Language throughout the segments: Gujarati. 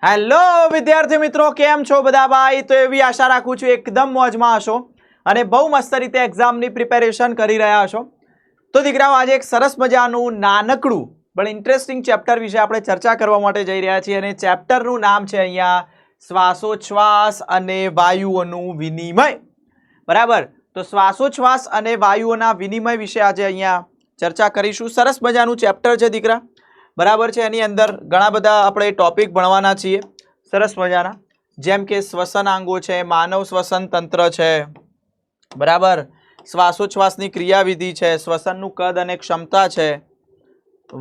હેલો વિદ્યાર્થી મિત્રો, કેમ છો બધા ભાઈ? તો એવી આશા રાખું છું એકદમ મોજમાં હશો અને બહુ મસ્ત રીતે એક્ઝામની પ્રિપેરેશન કરી રહ્યા છો. તો દીકરાઓ, આજે એક સરસ મજાનું નાનકડું પણ ઇન્ટરેસ્ટિંગ ચેપ્ટર વિશે આપણે ચર્ચા કરવા માટે જઈ રહ્યા છીએ અને ચેપ્ટરનું નામ છે અહીંયા શ્વાસોચ્છ્વાસ અને વાયુઓનું વિનિમય. બરાબર, તો શ્વાસોચ્છ્વાસ અને વાયુઓના વિનિમય વિશે આજે અહીંયા ચર્ચા કરીશું. સરસ મજાનું ચેપ્ટર છે દીકરા, બરાબર છે. એની અંદર ઘણા બધા આપણે ટોપિક ભણવાના છીએ સરસ મજાના, જેમ કે શ્વસનાંગો છે, માનવ શ્વસન તંત્ર છે, બરાબર, શ્વાસોચ્છ્વાસની ક્રિયાવિધિ છે, શ્વસનનું કદ અને ક્ષમતા છે,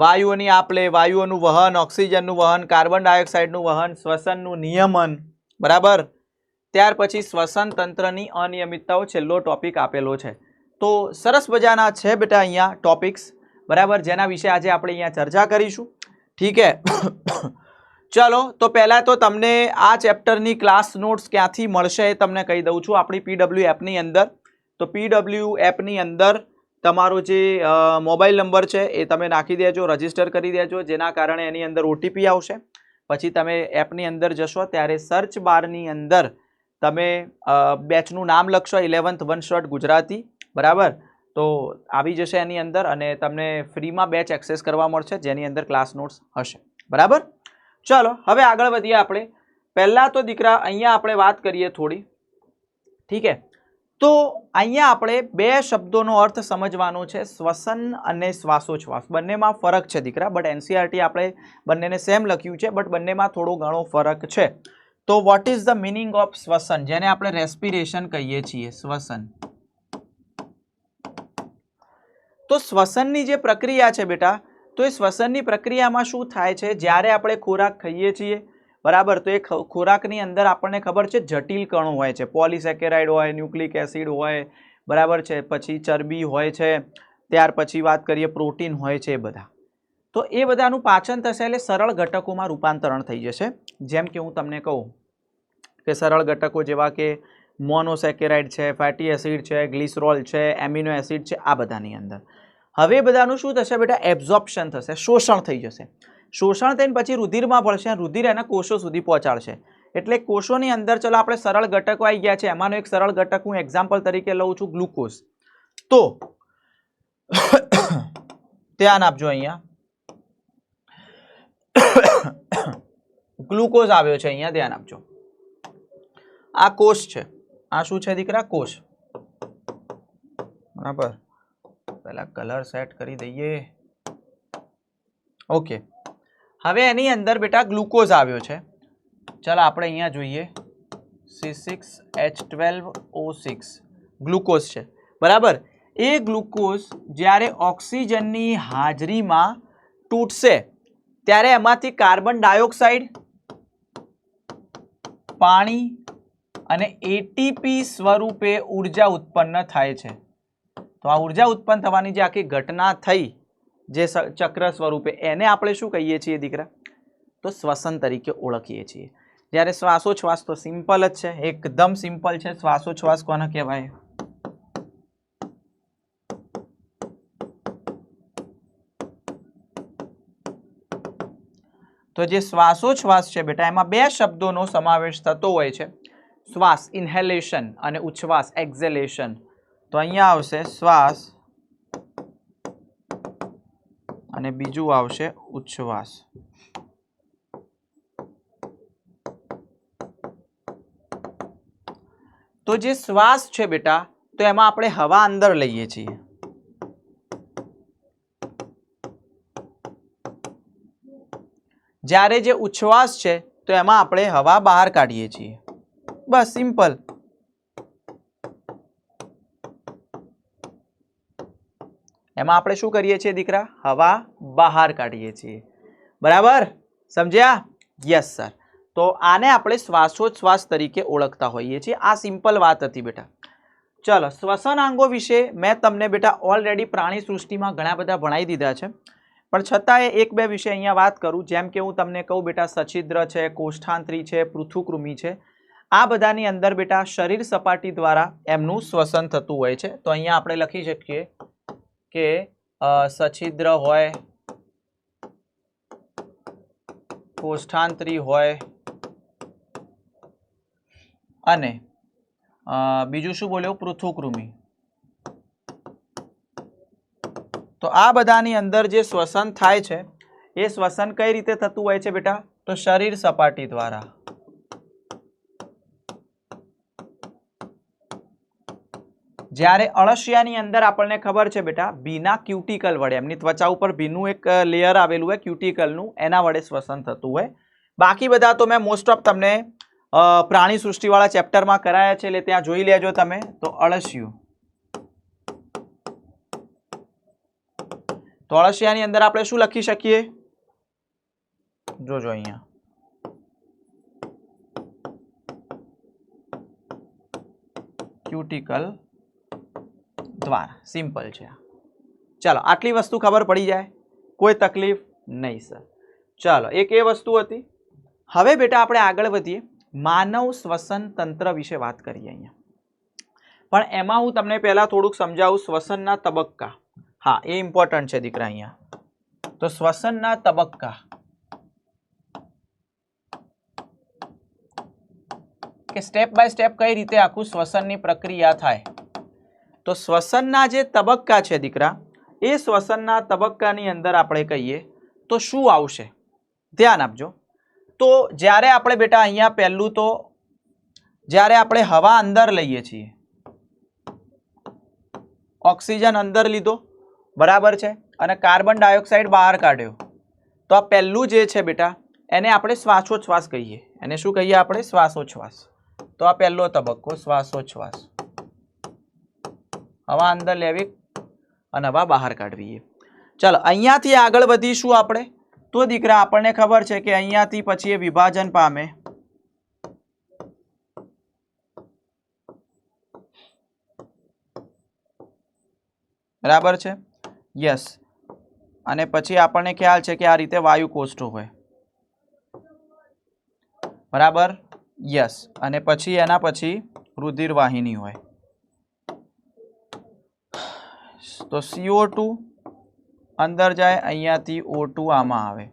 વાયુઓની આપલે, વાયુઓનું વહન, ઓક્સિજનનું વહન, કાર્બન ડાયોક્સાઇડનું વહન, શ્વસનનું નિયમન, બરાબર. ત્યાર પછી શ્વસન તંત્રની અનિયમિતતાઓ છેલ્લો ટોપિક આપેલો છે. તો સરસ મજાના છે બેટા અહીંયા ટોપિક્સ, બરાબર, જેના વિશે આજે આપણે અહીંયા ચર્ચા કરીશું. ઠીક હે. ચલો, તો પહેલાં તો તમને આ ચેપ્ટરની ક્લાસ નોટ્સ ક્યાંથી મળશે એ તમને કહી દઉં છું. આપણી પીડબ્લ્યુ એપની અંદર, તો પીડબ્લ્યુ એપની અંદર તમારો જે મોબાઈલ નંબર છે એ તમે નાખી દેજો, રજીસ્ટર કરી દેજો, જેના કારણે એની અંદર ઓટીપી આવશે. પછી તમે એપની અંદર જશો ત્યારે સર્ચ બારની અંદર તમે બેચનું નામ લખશો, 11th વન શોટ ગુજરાતી, બરાબર, તો આવી જશે એની અંદર અને તમને ફ્રીમાં બેચ એક્સેસ કરવા મળશે, જેની અંદર ક્લાસ નોટ્સ હશે, બરાબર. ચલો, હવે આગળ વધીએ આપણે. પહેલાં તો દીકરા અહીંયા આપણે વાત કરીએ થોડી, ઠીક છે. તો અહીંયા આપણે બે શબ્દોનો અર્થ સમજવાનો છે, શ્વસન અને શ્વાસોચ્છ્વાસ. બંનેમાં ફરક છે દીકરા, બટ એનસીઈઆરટી આપણે બંનેને સેમ લખ્યું છે, બટ બંનેમાં થોડો ઘણો ફરક છે. તો what is the meaning of શ્વસન, જેને આપણે રેસ્પિરેશન કહીએ છીએ, શ્વસન. તો શ્વસનની જે પ્રક્રિયા છે બેટા, તો એ શ્વસનની પ્રક્રિયામાં શું થાય છે, જ્યારે આપણે ખોરાક ખાઈએ છીએ, બરાબર, તો એ ખોરાકની અંદર આપણને ખબર છે જટિલ કણો હોય છે, પોલિસેકેરાઇડ હોય, ન્યુક્લિક એસિડ હોય, બરાબર છે, પછી ચરબી હોય છે, ત્યાર પછી વાત કરીએ પ્રોટીન હોય છે, એ બધા. તો એ બધાનું પાચન થશે એટલે સરળ ઘટકોમાં રૂપાંતરણ થઈ જશે. જેમ કે હું તમને કહું કે સરળ ઘટકો જેવા કે મોનોસેકેરાઇડ છે, ફેટી એસિડ છે, ગ્લિસરોલ છે, એમિનો એસિડ છે, આ બધાની અંદર. હવે બધાનું શું થશે બેટા? એબ્ઝોર્પ્શન થશે, શોષણ થઈ જશે. શોષણ થઈને પછી રુધિરમાં ભળશે, રુધિર એના કોષો સુધી પહોંચાડશે. એટલે કોષોની અંદર, ચલો આપણે સરળ ઘટકો આવી ગયા છે, એમાંનો એક સરળ ઘટક હું એક્ઝામ્પલ તરીકે લઉં છું, ગ્લુકોઝ. તો ધ્યાન આપજો, અહીંયા ગ્લુકોઝ આવ્યો છે, અહીંયા ધ્યાન આપજો. આ કોષ છે, આ શું છે દીકરા? કોષ, બરાબર. પહેલા કલર સેટ કરી દઈએ. ઓકે, હવે એની અંદર બેટા ગ્લુકોઝ આવ્યો છે. ચાલો આપણે અહીંયા જોઈએ, C6H12O6 ગ્લુકોઝ છે, બરાબર. એ ગ્લુકોઝ જ્યારે ઓક્સિજનની હાજરીમાં તૂટશે ત્યારે એમાંથી કાર્બન ડાયોક્સાઇડ, પાણી અને એટીપી સ્વરૂપે ઉર્જા ઉત્પન્ન થાય છે. તો આ ઉર્જા ઉત્પન્ન થવાની જે આખી ઘટના થઈ, જે ચક્ર સ્વરૂપે, એને આપણે શું કહીએ છીએ દીકરા? તો શ્વસન તરીકે ઓળખીએ છીએ. જ્યારે શ્વાસોચ્છ્વાસ તો સિમ્પલ જ છે, એકદમ સિમ્પલ છે. શ્વાસોચ્છ્વાસ કોને કહેવાય? તો જે શ્વાસોચ્છ્વાસ છે બેટા, એમાં બે શબ્દોનો સમાવેશ થતો હોય છે. શ્વાસ ઇન્હેલેશન અને ઉચ્છ્વાસ એક્ઝેલેશન. તો અહીંયા આવશે શ્વાસ અને બીજું આવશે ઉચ્છ્વાસ. તો જે શ્વાસ છે બેટા, તો એમાં આપણે હવા અંદર લઈએ છીએ, જ્યારે જે ઉચ્છ્વાસ છે તો એમાં આપણે હવા બહાર કાઢીએ છીએ. બસ, સિમ્પલ. એમાં આપણે શું કરીએ છીએ દીકરા? હવા બહાર કાઢીએ છીએ, બરાબર, સમજ્યા? Yes sir. તો આને આપણે શ્વાસોચ્છ્વાસ તરીકે ઓળખતા હોઈએ છીએ. આ સિમ્પલ વાત હતી બેટા. ચલો, શ્વસનાંગો વિશે મેં તમને બેટા ઓલરેડી પ્રાણી સૃષ્ટિમાં ઘણા બધા ભણાવી દીધા છે, પણ છતાંય એક બે વિશે અહીંયા વાત કરું. જેમ કે હું તમને કહું બેટા, સછિદ્ર છે, કોષ્ઠાંત્રી છે, પૃથુકૃમિ છે, આ બધાની અંદર બેટા શરીર સપાટી દ્વારા એમનું શ્વસન થતું હોય છે. તો અહીંયા આપણે લખી શકીએ કે સછિદ્ર હોય, કોષ્ઠાંત્રી હોય, અને બીજું શું બોલ્યો? પૃથુકૃમિ. તો આ બધાની અંદર જે શ્વસન થાય છે એ શ્વસન કઈ રીતે થતું હોય છે બેટા? તો શરીર સપાટી દ્વારા. જ્યારે અળસિયાની અંદર આપણને ખબર છે બેટા ભીના ક્યુટિકલ વડે, એમની ત્વચા ઉપર ભીનું એક લેયર આવેલું હોય ક્યુટિકલનું, એના વડે શ્વસન થતું હોય. બાકી બધા તો મેં મોસ્ટ ઓફ તમને પ્રાણી સૃષ્ટિવાળા ચેપ્ટરમાં કરાયા છે, એટલે ત્યાં જોઈ લેજો તમે. તો અળસિયું, તો અળસિયાની અંદર આપણે શું લખી શકીએ? જોજો અહીંયા ક્યુટિકલ દ્વારા. સિમ્પલ છે. ચાલો, આટલી વસ્તુ ખબર પડી જાય, કોઈ તકલીફ નહીં સર. ચાલો, એક એ વસ્તુ હતી. હવે બેટા આપણે આગળ વધીએ, માનવ શ્વસન તંત્ર વિશે વાત કરીએ અહીંયા. પણ એમાં હું તમને પહેલા થોડુંક સમજાવું શ્વસનના તબક્કા. હા, એ ઇમ્પોર્ટન્ટ છે દીકરા અહીંયા. તો શ્વસનના તબક્કા કે સ્ટેપ બાય સ્ટેપ કઈ રીતે આખું શ્વસનની પ્રક્રિયા થાય. તો શ્વસનના જે તબક્કા છે દીકરા, એ શ્વસનના તબક્કાની અંદર આપણે કહીએ તો શું આવશે? ધ્યાન આપજો. તો જ્યારે આપણે બેટા અહીંયા પહેલું તો જ્યારે આપણે હવા અંદર લઈએ છીએ, ઓક્સિજન અંદર લીધો, બરાબર છે, અને કાર્બન ડાયોક્સાઇડ બહાર કાઢ્યો, તો આ પહેલું જે છે બેટા એને આપણે શ્વાસોચ્છ્વાસ કહીએ. એને શું કહીએ આપણે? શ્વાસોચ્છ્વાસ. તો આ પહેલો તબક્કો શ્વાસોચ્છ્વાસ. હવા અંદર લેવી અને હવા બહાર કાઢવી. ચાલો, અહીંયાથી આગળ વધીશું આપણે. તો દીકરા આપણને ખબર છે કે અહીંયાથી પછી એ વિભાજન પામે. બરાબર છે? યસ. અને પછી આપણને ખ્યાલ છે કે આ રીતે વાયુ કોષ્ઠો હોય. બરાબર? યસ. અને પછી એના પછી રુધિર વાહિની હોય. તો CO2 અંદર જાય, અહીંયાથી O2 આમાં આવે.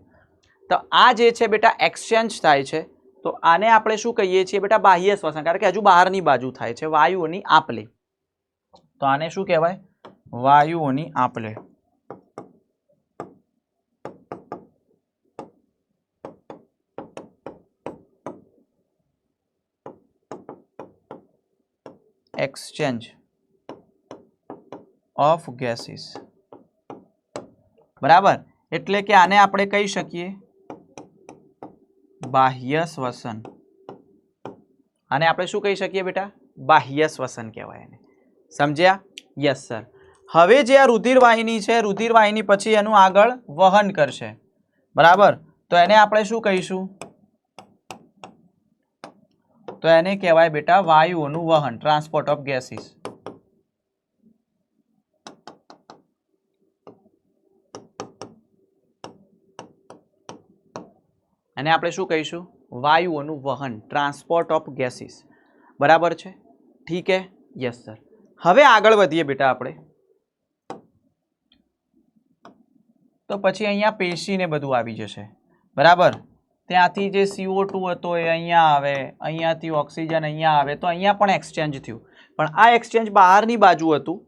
તો આ જે છે બેટા એક્સચેન્જ થાય છે. તો આને આપણે શું કહીએ છીએ બેટા? બાહ્ય શ્વસન. કારણ કે હજુ બહારની બાજુ થાય છે, વાયુઓની આપ-લે. તો આને શું કહેવાય? વાયુઓની આપ-લે. Exchange of gases. બરાબર? એટલે કે આને આપણે કહી શકીએ બાહ્ય શ્વસન. આને આપણે શું કહી શકીએ બેટા? બાહ્ય શ્વસન કહેવાય એને. સમજ્યા? Yes sir. હવે જે આ રુધિર વાહિની છે, રુધિર વાહિની પછી એનું આગળ વહન કરશે. બરાબર? તો એને આપણે શું કહીશું? તો એને કહેવાય બેટા વાયુઓનું વહન, ટ્રાન્સપોર્ટ ઓફ ગેસીસ. એને આપણે શું કહીશું? વાયુઓનું વહન, ટ્રાન્સપોર્ટ ઓફ ગેસીસ. બરાબર છે? ઠીક હે? Yes sir. હવે આગળ વધીએ બેટા આપણે. તો પછી અહીંયા પેશીને બધું આવી જશે. બરાબર? ત્યાંથી જે CO2 હતો એ અહીંયા આવે, અહીંયાથી ઓક્સિજન અહીંયા આવે, તો અહીંયા પણ એક્સચેન્જ થયું. પણ આ એક્સચેન્જ બહારની બાજુ હતું,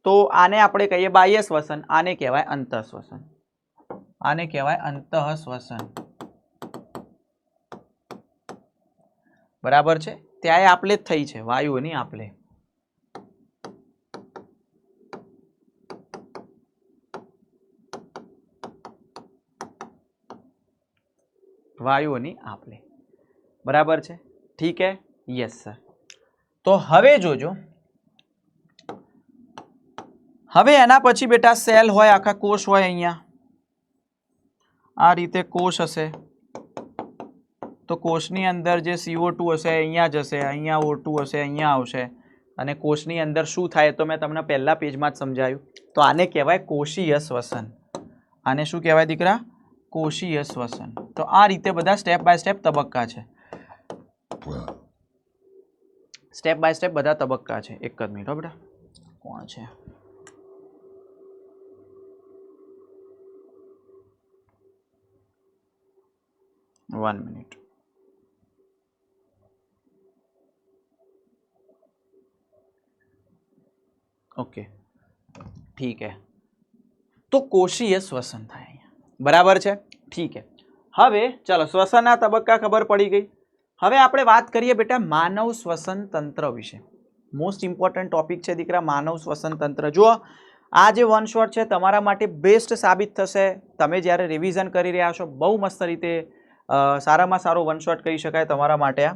તો આને આપણે કહીએ બાહ્ય શ્વસન. આને કહેવાય અંતઃશ્વસન. આને કહેવાય અંતઃશ્વસન. બરાબર છે? ત્યાં આપલે જ થઈ છે, વાયુઓની આપલે. વાયુઓની આપલે. બરાબર છે? ઠીક હે? Yes sir. તો હવે જોજો, હવે એના પછી બેટા સેલ હોય, આખા કોષ હોય. અહીંયા આ રીતે કોષ હશે. તો કોષની અંદર જે CO2 હશે અહીંયા જશે, અહીંયા O2 હશે અહીંયા આવશે. અને કોષની અંદર શું થાય તો મેં તમને પહેલા પેજમાં જ સમજાયું. તો આને કહેવાય કોષીય શ્વસન. આને શું કહેવાય દીકરા? કોષીય શ્વસન. તો આ રીતે બધા સ્ટેપ બાય સ્ટેપ તબક્કા છે. સ્ટેપ બાય સ્ટેપ બધા તબક્કા છે. એક જ મિનિટ હો બેટા. કોણ છે? One minute. ओके ठीक है, तो कोशीय श्वसन थाय अहींया। बराबर है, ठीक है। हवे चलो श्वसनना तबक्का खबर पड़ी गई। हवे आपणे वात करीए बेटा मानव श्वसन तंत्र विषे। मोस्ट इम्पोर्टન્ટ टॉपिक है दीकरा मानव श्वसन तंत्र। जो आ जे वन शॉट है तमारा माटे बेस्ट साबित थशे। तमे ज्यारे रिविजन करी रह्या छो बहु मस्त रीते सारामां सारो वन शॉट कही शकाय तमारा माटे आ।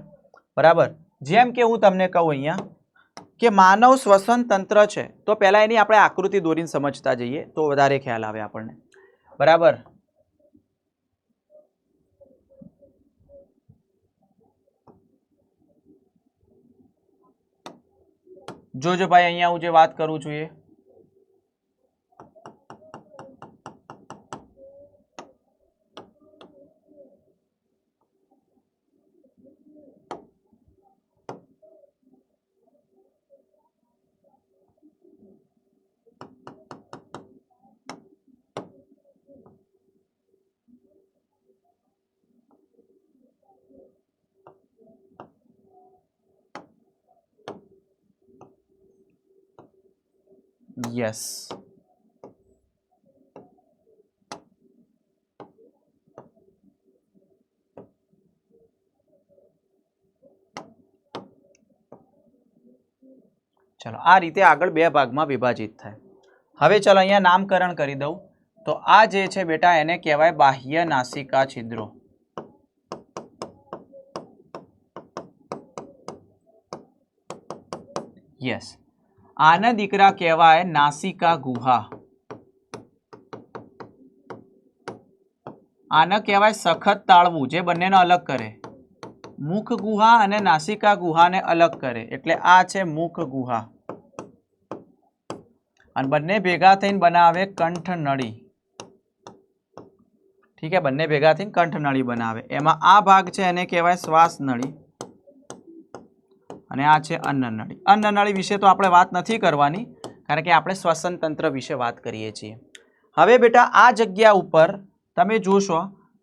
बराबर, जेम के हूँ तमने कहूँ अहींया कि मानव श्वसन तंत्र है तो पहला एनी आपणे आकृति दोरीने समझता जईए तो वधारे ख्याल आवे आपणने। बराबर, जोजो भाई अहींया हूँ जे वात करूँ छुं ए यस चलो आ रीते आगळ बे भागमां विभाजित थाय। हवे चलो अहींया नामकरण करी दऊं तो आ जे छे बेटा एने कहेवाय बाह्य नासिका छिद्रो। यस, आने दीकरा कहेवाय नासिका गुहा। आने कहेवाय सखत ताळवुं जे बंनेने अलग करे। मुख गुहा अने नासिका गुहा ने अलग करे एटले आ छे मुख गुहा अने बंने भेगा थईने बनावे कंठनळी। ठीक है, बंने भेगा थईने कंठनळी बनावे। एमां आ भाग छे एने कहेवाय श्वासनळी अने आ छे अन्ननळी। अन्ननळी विषे तो आपणे वात नथी करवानी कारण के आपणे श्वसन तंत्र विषे वात करीए छीए। हवे बेटा आ जग्या उपर तमे जोशो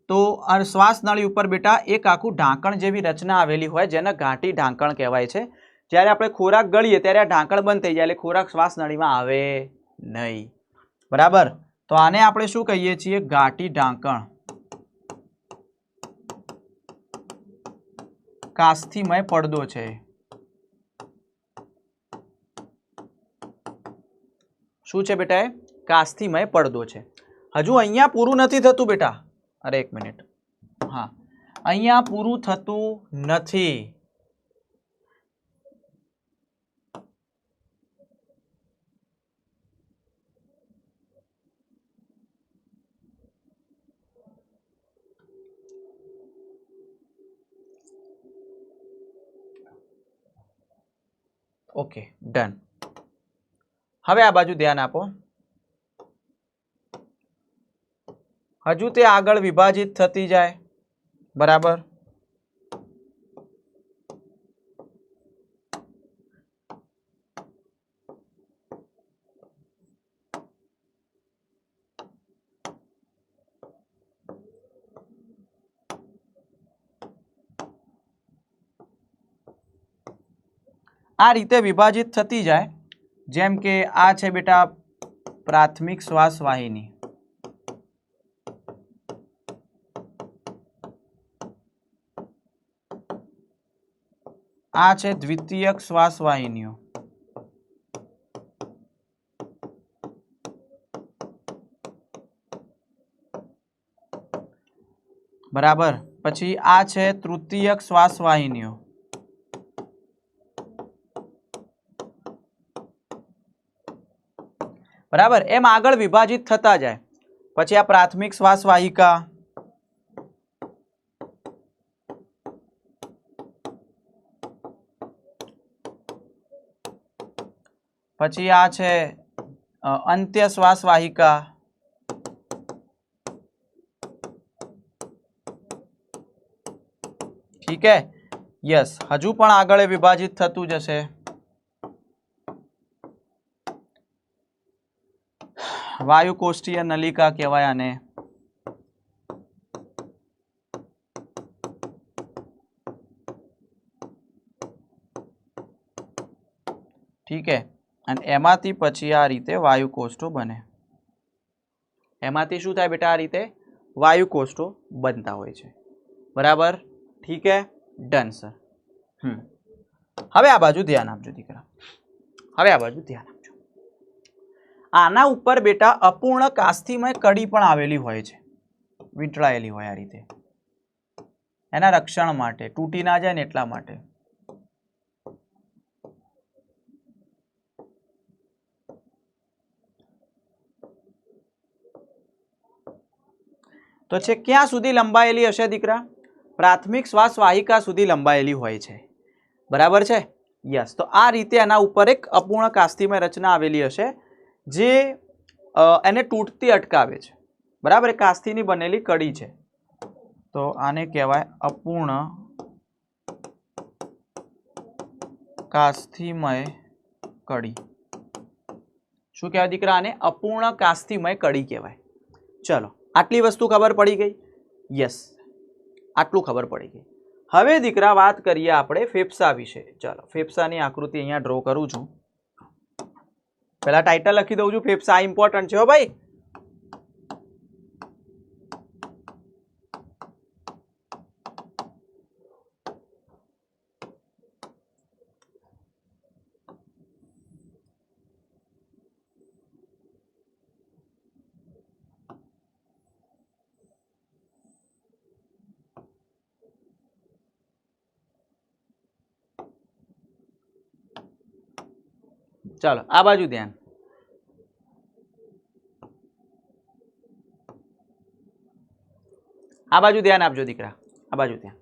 तो श्वासनळी उपर बेटा एक आखुं ढांकण जेवी रचना आवेली होय जेने घाटी ढांकण कहेवाय छे। ज्यारे आपणे खोराक गळीए त्यारे आ ढांकण बंध थई जाय એટલે खोराक श्वासनळीमां आवे नहीं। बराबर, तो आने आपणे शुं कहीए छीए घाटी ढांकण। कास्थीमय પડદો છે। શું છે બેટા એ કાસ્થીમય પડદો છે। હજુ અહીંયા પૂરું નથી થતું બેટા। અરે એક મિનિટ, હા અહીંયા પૂરું થતું નથી। Okay done. હવે આ બાજુ ધ્યાન આપો। હજુ તે આગળ વિભાજિત થતી જાય। બરાબર, આ રીતે વિભાજિત થતી જાય। જેમ કે આ છે બેટા પ્રાથમિક શ્વાસ વાહિની, આ છે દ્વિતીયક શ્વાસ વાહિનીઓ, બરાબર। પછી આ છે તૃતીયક શ્વાસ વાહિનીઓ, बराबर। एम आगळ विभाजित थता जाए। पछी आ प्राथमिक श्वास वाहिका, पछी आ छे अंत्य श्वास वाहिका, ठीक है। यस, हजू पण आगळ विभाजित थतुं जशे। वायुकोष्ठीय नलिका कहेवाय आने। ठीक है, અને એમાંથી પછી આ રીતે વાયુ કોષ્ઠો બને. એમાંથી શું થાય બેટા? આ રીતે વાયુ કોષ્ઠો બનતા હોય છે. બરાબર, ઠીક હે, ડન સર. હવે આ બાજુ ધ્યાન આપજો દીકરા. હવે આ બાજુ ધ્યાન આપજો. આના ઉપર બેટા અપૂર્ણ કાસ્થિમય કડી પણ આવેલી હોય છે, વીંટળાયેલી હોય આ રીતે, એના રક્ષણ માટે, તૂટી ના જાય ને એટલા માટે. તો છે ક્યાં સુધી લંબાયેલી હશે દીકરા? પ્રાથમિક શ્વાસ વાહિકા સુધી લંબાયેલી હોય છે. બરાબર છે? યસ. તો આ રીતે એના ઉપર એક અપૂર્ણ કાસ્થિમય રચના આવેલી હશે જે એને તૂટતી અટકાવે છે. બરાબર, એ કાસ્થિની બનેલી કડી છે. તો આને કહેવાય અપૂર્ણ કાસ્થિમય કડી. શું કહેવાય દીકરા? આને અપૂર્ણ કાસ્થિમય કડી કહેવાય. ચલો, આટલી વસ્તુ ખબર પડી ગઈ? યસ, આટલું ખબર પડી ગઈ. હવે દીકરા વાત કરીએ આપણે ફેફસા વિશે. ચાલો, ફેફસાની આકૃતિ અહીંયા ડ્રો કરું છું. પહેલા ટાઇટલ લખી દઉં છું, ફેફસા ઇમ્પોર્ટન્ટ છે હો ભાઈ. ચાલો, આ બાજુ ધ્યાન. આ બાજુ ધ્યાન આપજો દીકરા. આ બાજુ ધ્યાન.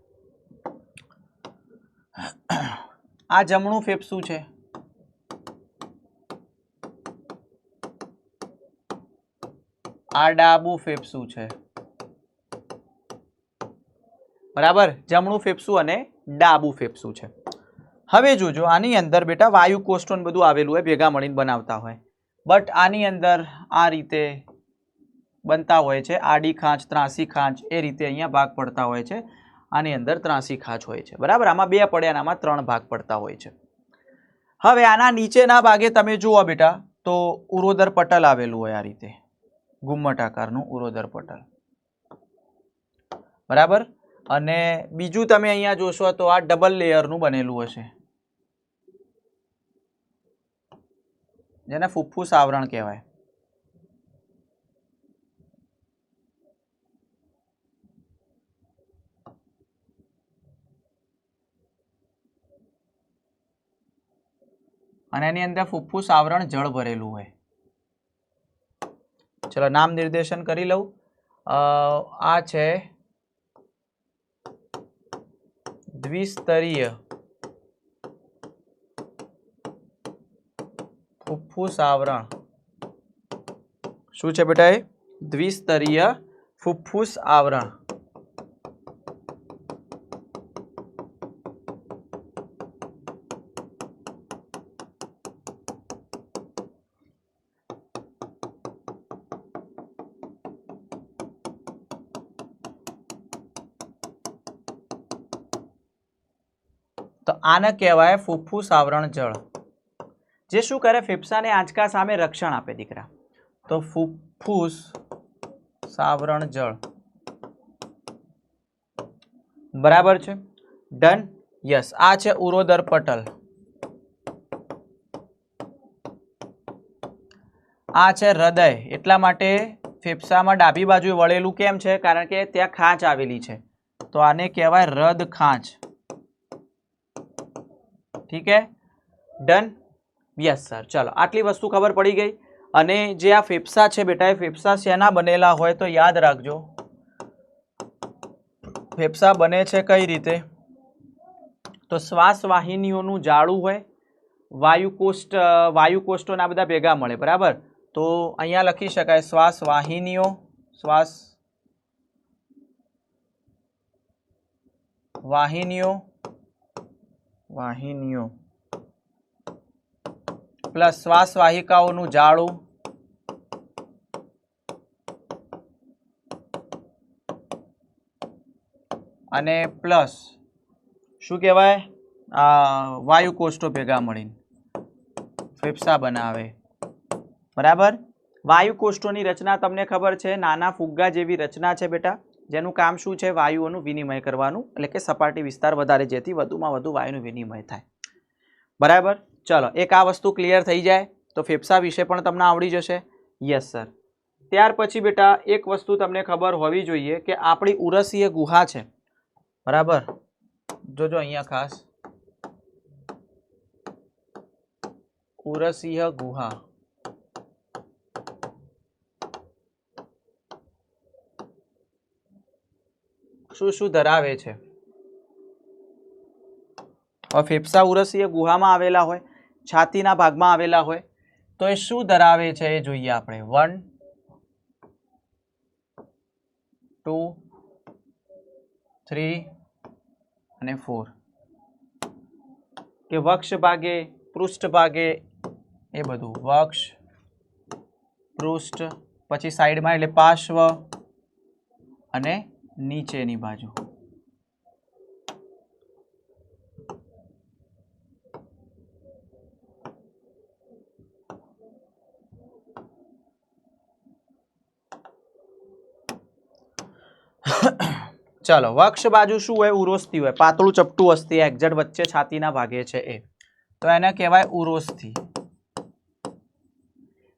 આ જમણું ફેફસું છે. આ ડાબું ફેફસું છે. બરાબર, જમણું ફેફસું અને ડાબું ફેફસું છે. હવે જોજો, આની અંદર બેટા વાયુ કોષ્ઠો બધું આવેલું હોય, ભેગા મળીને બનાવતા હોય. બટ આની અંદર આ રીતે બનતા હોય છે. આડી ખાંચ, ત્રાંસી ખાંચ, એ રીતે અહીંયા ભાગ પડતા હોય છે. આની અંદર ત્રાંસી ખાંચ હોય છે. બરાબર, આમાં 2 પડે અને આમાં 3 ભાગ પડતા હોય છે. હવે આના નીચેના ભાગે તમે જુઓ બેટા તો ઉરોદર પટલ આવેલું હોય આ રીતે, ઘુમ્મટ આકારનું ઉરોદર પટલ. બરાબર, અને બીજું તમે અહીંયા જોશો તો આ ડબલ લેયરનું બનેલું હશે, જેને ફુફ્ફુસ આવરણ કહેવાય. અને એની અંદર ફુફ્ફુસ આવરણ જળ ભરેલું હોય. ચલો, નામ નિર્દેશન કરી લઉં. આ છે દ્વિસ્તરીય ફુફ્ફુસ આવરણ. શું છે બેટા? એ દ્વિસ્તરીય ફુફ્ફુસ આવરણ. તો આને કહેવાય ફુફ્ફુસ આવરણ જળ, જે શું કરે? ફેફસાને આંચકા સામે રક્ષણ આપે દીકરા. તો ફુફ્ફુસ આવરણ જળ. બરાબર છે, ડન. યસ, આ છે ઉરોદર પટલ. આ છે હૃદય. એટલા માટે ફેફસામાં ડાબી બાજુ વળેલું કેમ છે? કારણ કે ત્યાં ખાંચ આવેલી છે. તો આને કહેવાય હૃદ ખાંચ. ઠીક હે, ડન. Yes sir. ચલો, આટલી વસ્તુ ખબર પડી ગઈ. અને જે આ ફેફસા છે બેટા, એ ફેફસા શેના બનેલા હોય તો યાદ રાખજો. ફેફસા બને છે કઈ રીતે? તો શ્વાસ વાહિનીઓનું જાળું હોય, વાયુ કોષ્ઠોના બધા ભેગા મળે. બરાબર, તો અહીંયા લખી શકાય શ્વાસ વાહિનીઓ, શ્વાસ વાહિનીઓ પ્લસ શ્વાસ વાહિકાઓનું જાળું અને પ્લસ શું કહેવાય? વાયુ કોષ્ઠો ભેગા મળીને. ફેફસા બનાવે, બરાબર। વાયુ કોષ્ઠોની રચના તમને ખબર છે, નાના ફુગ્ગા જેવી રચના છે બેટા, જેનું કામ શું છે, વાયુઓનું વિનિમય કરવાનું, એટલે કે સપાટી વિસ્તાર વધારે, જેથી વધુમાં વધુ વાયુનું વિનિમય થાય, બરાબર। ચલો, એક આ વસ્તુ ક્લિયર થઈ જાય તો ફેફસા વિશે પણ તમને આવડી જશે। Yes sir. ત્યાર પછી બેટા એક વસ્તુ તમને ખબર હોવી જોઈએ કે આપણી ઉરસીય ગુહા છે, બરાબર, જોજો અહીંયા ખાસ, ઉરસીય ગુહા શું શું ધરાવે છે? ફેફસા ઉરસીય ગુહામાં આવેલા હોય, છાતીના ભાગમાં આવેલા હોય, તો એ શું ધરાવે છે એ જોઈએ આપણે। 1 2 3 અને 4 કે વક્ષ ભાગે, પૃષ્ઠ ભાગે, એ બધું વક્ષ, પૃષ્ઠ, પછી સાઈડમાં એટલે પાર્શ્વ અને નીચેની બાજુ। चलो, वक्ष बाजू शू है? उरोस्थी है, पातळू चपटू अस्थि एक्जेक्ट वच्चे छातीना भागे छे ए, तो एने कहेवाय उरोस्थी।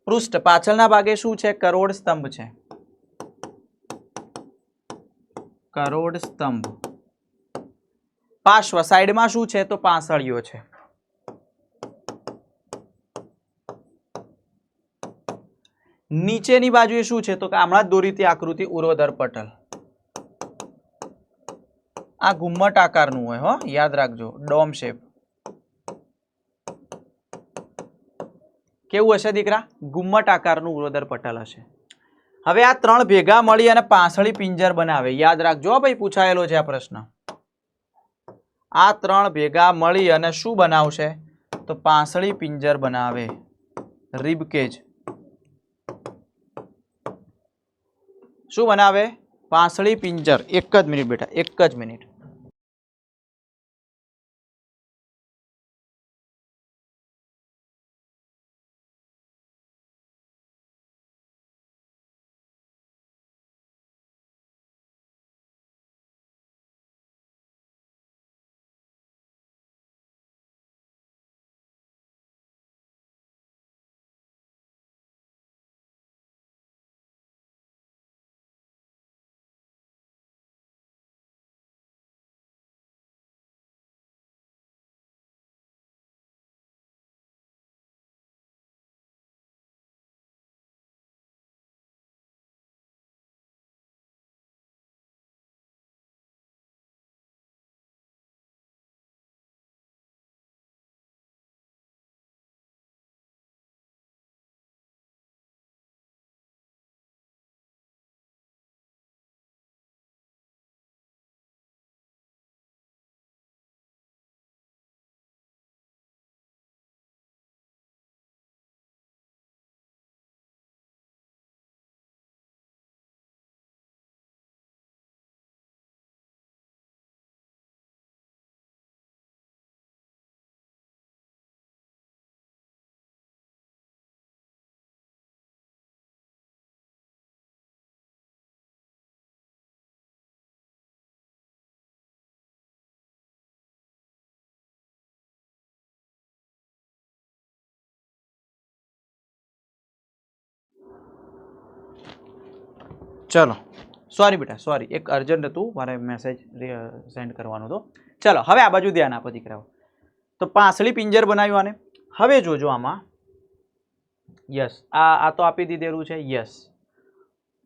पृष्ठ पाछळना भागे शू छे? करोड स्तंभ छे, करोड स्तंभ। पार्श्व साइड में शू छे? तो पासळीओ छे। नीचेनी बाजुए शू छे? तो हमणां ज दोरी थी आकृति, उरोदर पटल। आ घुम्मट आकारनुं होय हो, याद राखजो, डोम शेप। केवुं हशे दीकरा? घुम्मट आकारनुं उरोदर पटल हशे। हवे आ त्रण भेगा मळी अने पासળી पिंजर बनावे, याद राखजो भाई, पूछायेलो छे आ प्रश्न। आ त्रण भेगा मळी अने शुं बनावशे? तो पासળી पिंजर बनावे, रिबकेज। शुं बनावे? पासળી पिंजर। एक ज मिनिट बेटा, एक ज मिनिट। चलो, सॉरी बेटा, सॉरी, एक अर्जंट हतुं, मारे मेसेज सेंड करवानो हतो। चलो, हवे आ बाजू ध्यान आपो दीकराओ। तो पासળી पिंजर बनाव्युं आने। हवे जोजो आमां, यस, आ तो आपी दीधेलुं छे, यस।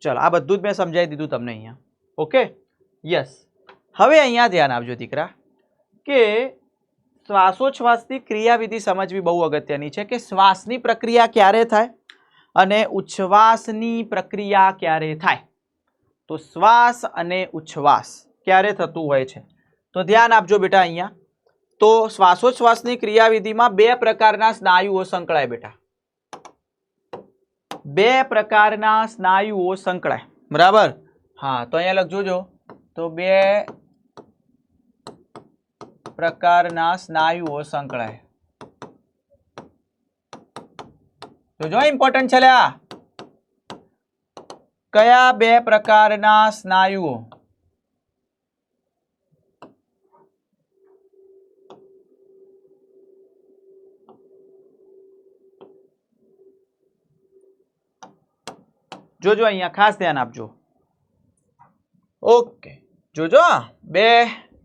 चलो, आ बधुं ज मैं समजावी दीधुं तमने अहींया, ओके, यस। हवे अहींया ध्यान आपजो दीकरा के श्वासोच्छ्वासनी क्रियाविधि समजवी बहु अगत्यनी छे, के श्वासनी प्रक्रिया क्यारे थाय अने उच्छ्वासनी प्रक्रिया क्यारे थाय। तो श्वास अने उच्छ्वास क्यारे थतुं होय छे? तो ध्यान आपजो बेटा अहींया। तो श्वासोच्छ्वासनी क्रियाविधिमां बे प्रकारना स्नायुओ संकळाय बेटा, बे प्रकारना स्नायुओ संकळाय, बराबर। हाँ, तो अहींया लखजो जो, तो बे प्रकारना स्नायुओ संकळाय। જોજો ઇમ્પોર્ટન્ટ છે લ્યા. કયા બે પ્રકારના સ્નાયુઓ જોજો અહીંયા ખાસ ધ્યાન આપજો. ઓકે, જોજો બે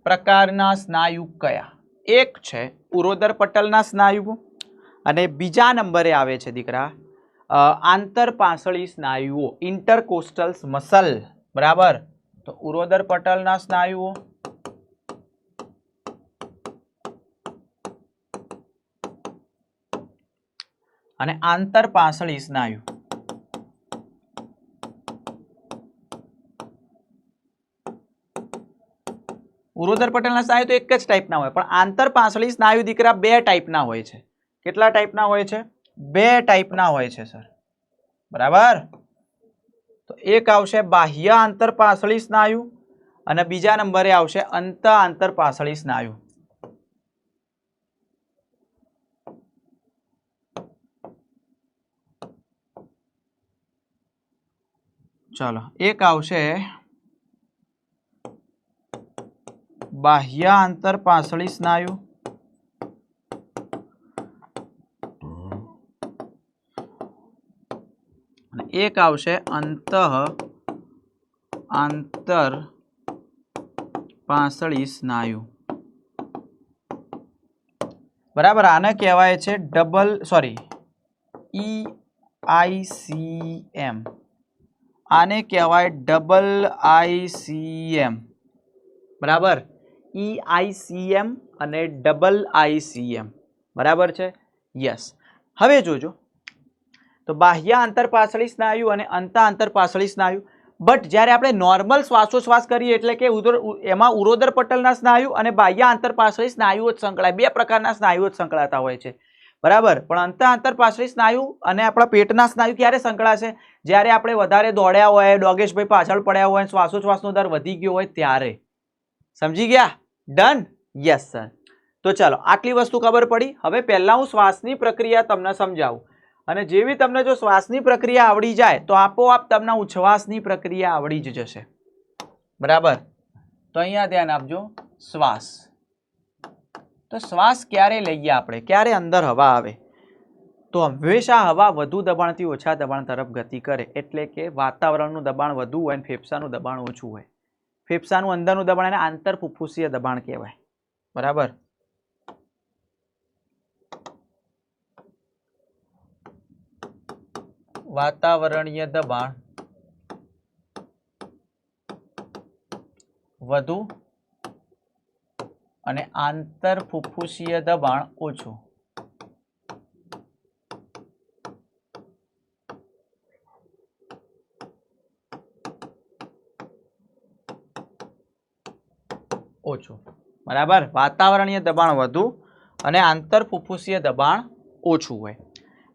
પ્રકારના સ્નાયુ કયા? એક છે ઉરોદર પટલના સ્નાયુઓ અને બીજા નંબરે આવે છે દીકરા આંતરપાસળી સ્નાયુઓ, ઇન્ટરકોસ્ટલ્સ મસલ. બરાબર, તો ઉરોદર પટલના સ્નાયુઓ અને આંતરપાસળી સ્નાયુ. ઉરોદર પટલના સ્નાયુ તો એક જ ટાઈપના હોય, પણ આંતરપાસળી સ્નાયુ દીકરા બે ટાઈપના હોય છે. કેટલા ટાઈપના હોય છે? બે ટાઈપના હોય છે સર. બરાબર, તો એક આવશે બાહ્ય આંતરપાસળી સ્નાયુ અને બીજા નંબરે આવશે અંત આંતરપાસળી સ્નાયુ. ચલો, એક આવશે બાહ્ય આંતરપાસળી સ્નાયુ અને એક આવશે અંત આંતરપાસળી સ્નાયુ. બરાબર, આને કહેવાય છે EICM. આને કહેવાય IICM. બરાબર, EICM અને IICM. બરાબર છે, યસ. હવે જોજો, તો બાહ્ય આંતરપાસળી સ્નાયુ અને અંત આંતરપાસળી સ્નાયુ. બટ જ્યારે આપણે નોર્મલ શ્વાસોશ્વાસ કરીએ એટલે કે એમાં ઉરોદર પટલના સ્નાયુ અને બાહ્ય આંતરપાસળી સ્નાયુઓ જ સંકળાય. બે પ્રકારના સ્નાયુઓ જ સંકળાતા હોય છે. બરાબર, પણ અંત આંતરપાસળી સ્નાયુ અને આપણા પેટના સ્નાયુ ક્યારે સંકળાશે? જ્યારે આપણે વધારે દોડ્યા હોય, ડોગેશભાઈ પાછળ પડ્યા હોય, શ્વાસોશ્વાસનો દર વધી ગયો હોય ત્યારે. સમજી ગયા? ડન? Yes sir. તો ચાલો, આટલી વસ્તુ ખબર પડી. હવે પહેલા હું શ્વાસની પ્રક્રિયા તમને સમજાવું અને જેવી તમને જો શ્વાસની પ્રક્રિયા આવડી જાય તો આપોઆપ તમને ઉચ્છ્વાસની પ્રક્રિયા આવડી જ જશે. બરાબર, તો અહીંયા ધ્યાન આપજો. શ્વાસ, તો શ્વાસ ક્યારે લઈએ આપણે? ક્યારે અંદર હવા આવે? તો હંમેશા હવા વધુ દબાણથી ઓછા દબાણ તરફ ગતિ કરે, એટલે કે વાતાવરણનું દબાણ વધુ હોય અને ફેફસાનું દબાણ ઓછું હોય. ફેફસાનું અંદરનું દબાણ એને આંતરફુફ્ફુસીય દબાણ કહેવાય. બરાબર, વાતાવરણીય દબાણ વધુ અને આંતરફુફ્ફુસીય દબાણ ઓછું. બરાબર, વાતાવરણીય દબાણ વધુ અને આંતરફુફ્ફુસીય દબાણ ઓછું હોય.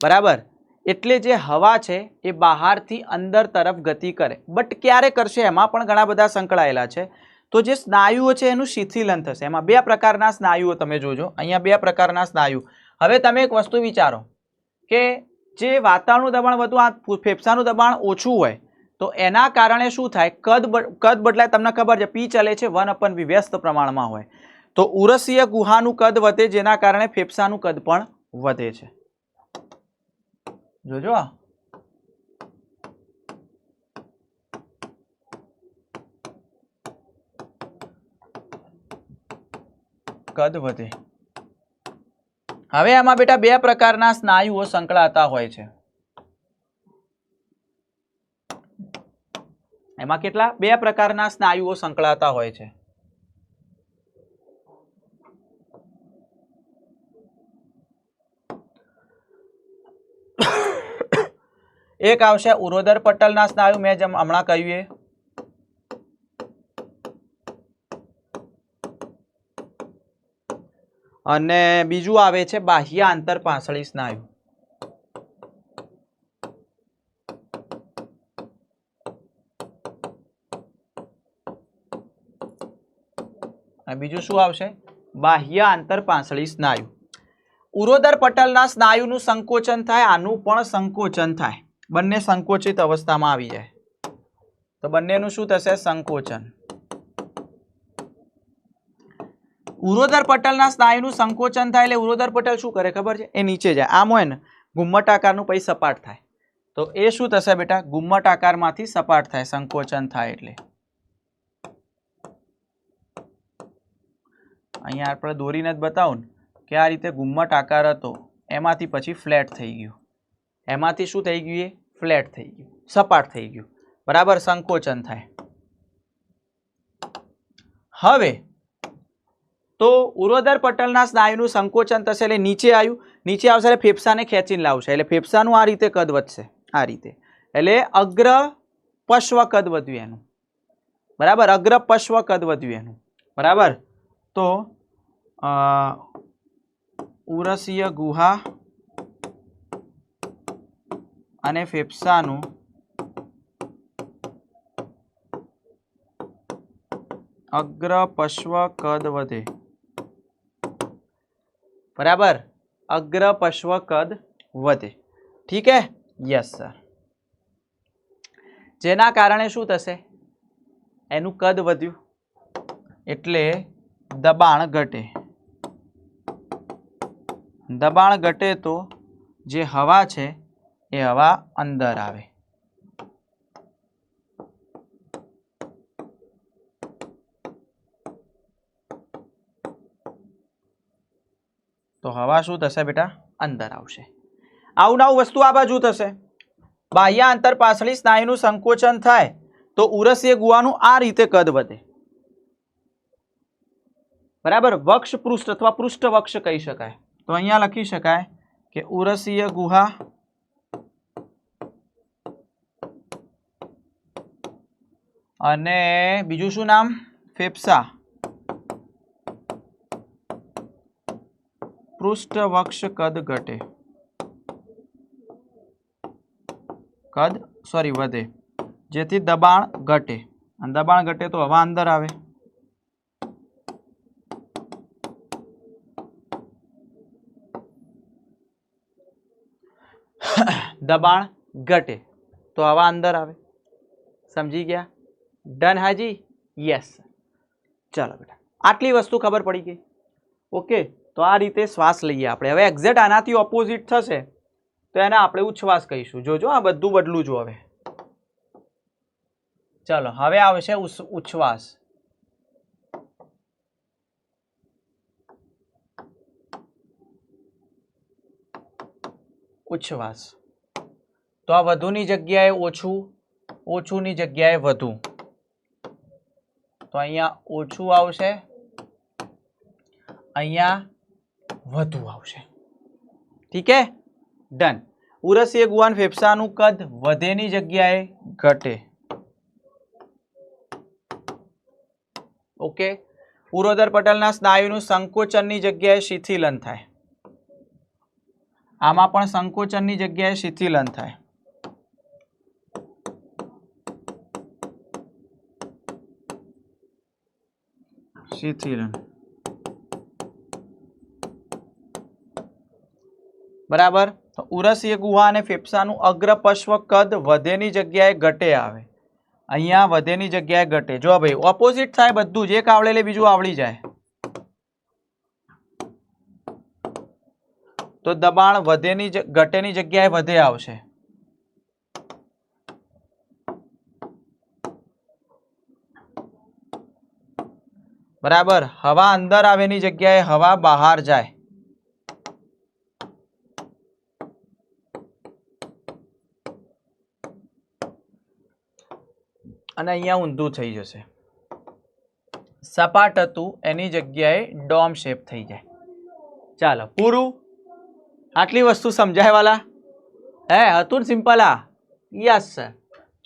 બરાબર, એટલે જે હવા છે એ બહારથી અંદર તરફ ગતિ કરે. બટ ક્યારે કરશે એમાં પણ ઘણા બધા સંકળાયેલા છે. તો જે સ્નાયુઓ છે એનું શિથિલન થશે. એમાં બે પ્રકારના સ્નાયુઓ તમે જોજો, અહીંયા બે પ્રકારના સ્નાયુ. હવે તમે એક વસ્તુ વિચારો કે જે વાતાવરણનું દબાણ વધુ, ફેફસાનું દબાણ ઓછું હોય, તો એના કારણે શું થાય? કદ બદલાય. તમને ખબર છે પી ચલે છે 1/v વ્યસ્ત પ્રમાણમાં હોય, તો ઉરસીય ગુહાનું કદ વધે, જેના કારણે ફેફસાનું કદ પણ વધે છે. જોજો, કદ વધે. હવે આમાં બેટા બે પ્રકારના સ્નાયુઓ સંકળાતા હોય છે. એમાં કેટલા? બે પ્રકારના સ્નાયુઓ સંકળાતા હોય છે. એક આવશે ઉરોદર પટલના સ્નાયુ, મેં જેમ હમણાં કહ્યું એ. અને બીજું આવે છે બાહ્ય આંતરપાસળી સ્નાયુ. અને બીજું શું આવશે? બાહ્ય આંતરપાસળી સ્નાયુ. ઉરોદર પટલના સ્નાયુનું સંકોચન થાય, આનું પણ સંકોચન થાય, બંને સંકોચિત અવસ્થામાં આવી જાય તો બંનેનું શું થશે? સંકોચન. ઉરોદર પટલના સ્નાયુનું સંકોચન થાય એટલે ઉરોદર પટલ શું કરે ખબર છે? એ નીચે જાય. આમ હોય ને ગુમ્મટ આકારનું પછી સપાટ થાય તો એ શું થશે બેટા? ગુમ્મટ આકારમાંથી સપાટ થાય, સંકોચન થાય એટલે. અહીંયા આપણે દોરીને જ બતાવું ને કે આ રીતે ગુમ્મટ આકાર હતો, એમાંથી પછી ફ્લેટ થઈ ગયું, એમાંથી શું થઈ ગયું? એ ફ્લેટ થઈ ગયું, સપાટ થઈ ગયું. બરાબર, સંકોચન થાય. હવે તો ઉરોદર પટલના સ્નાયુનું સંકોચન થશે એટલે નીચે આવ્યું, નીચે આવશે એટલે ફેફસાને ખેંચીને લાવશે, એટલે ફેફસાનું આ રીતે કદ વધશે, આ રીતે. એટલે અગ્ર પશ્વ કદ વધ્યું એનું. બરાબર, અગ્ર પશ્વ કદ વધ્યું એનું. બરાબર, તો ઉરસીય ગુહા અને ફેફસાનું અગ્ર પશ્વ કદ વધે. બરાબર, અગ્ર પશ્વ કદ વધે. ઠીક હે? Yes sir. જેના કારણે શું થશે? એનું કદ વધ્યું એટલે દબાણ ઘટે. દબાણ ઘટે તો જે હવા છે એ હવા અંદર આવે. તો હવા શું થશે બેટા? અંદર આવશે. આવું નવું વસ્તુ આ બાજુ થશે. બાહ્ય આંતરપાસળી સ્નાયુનું સંકોચન થાય તો ઉરસીય ગુહાનું આ રીતે કદ વધે. બરાબર, વક્ષ પૃષ્ઠ અથવા પૃષ્ઠવક્ષ કહી શકાય. તો અહીંયા લખી શકાય કે ઉરસીય ગુહા અને બીજું શું નામ? ફેફસા પૃષ્ઠવક્ષ કદ ઘટે, વધે, જેથી દબાણ ઘટે. અને દબાણ ઘટે તો હવા અંદર આવે. દબાણ ઘટે તો હવા અંદર આવે. સમજી ગયા? ડન હાજી? યસ. ચાલો બેટા, આટલી વસ્તુ ખબર પડી ગઈ. ઓકે, તો આ રીતે શ્વાસ લઈએ આપણે. હવે એક્ઝેક્ટ આનાથી ઓપોઝિટ થશે તો એને આપણે ઉચ્છ્વાસ કહીશું. જોજો આ બધું બદલું જો હવે. ચાલો, હવે આવશે ઉચ્છ્વાસ. ઉચ્છ્વાસ તો આ વધુની જગ્યાએ ઓછું, ઓછુંની જગ્યાએ વધુ. તો અહીંયા ઓછું આવશે, અહીંયા વધુ આવશે. ઠીક હે? ડન. ઉરસીય ગુહા ફેફસાનું કદ વધેની જગ્યાએ ઘટે. ઓકે. ઉરોદર પટલના સ્નાયુનું સંકોચનની જગ્યાએ શિથિલન થાય. આમાં પણ સંકોચનની જગ્યાએ શિથિલન થાય. શિથિલન. બરાબર, તો ઉરસીય ગુહા અને ફેફસાનું અગ્ર પશ્વ કદ વધેની જગ્યાએ ઘટે આવે. અહીંયા વધેની જગ્યાએ ઘટે. જો ભાઈ ઓપોઝિટ થાય બધું જ, એક આવડે એટલે બીજું આવડી જાય. તો દબાણ વધેની ઘટેની જગ્યાએ વધે આવશે. બરાબર, હવા અંદર આવેની જગ્યાએ હવા બહાર જાય. અને અહીંયા ઊંધું થઈ જશે. સપાટ હતું એની જગ્યાએ ડોમ શેપ થઈ જાય. ચાલો પૂરું. આટલી વસ્તુ સમજાય વાલા? હે, હતું ને સિમ્પલ? આ યસ સર.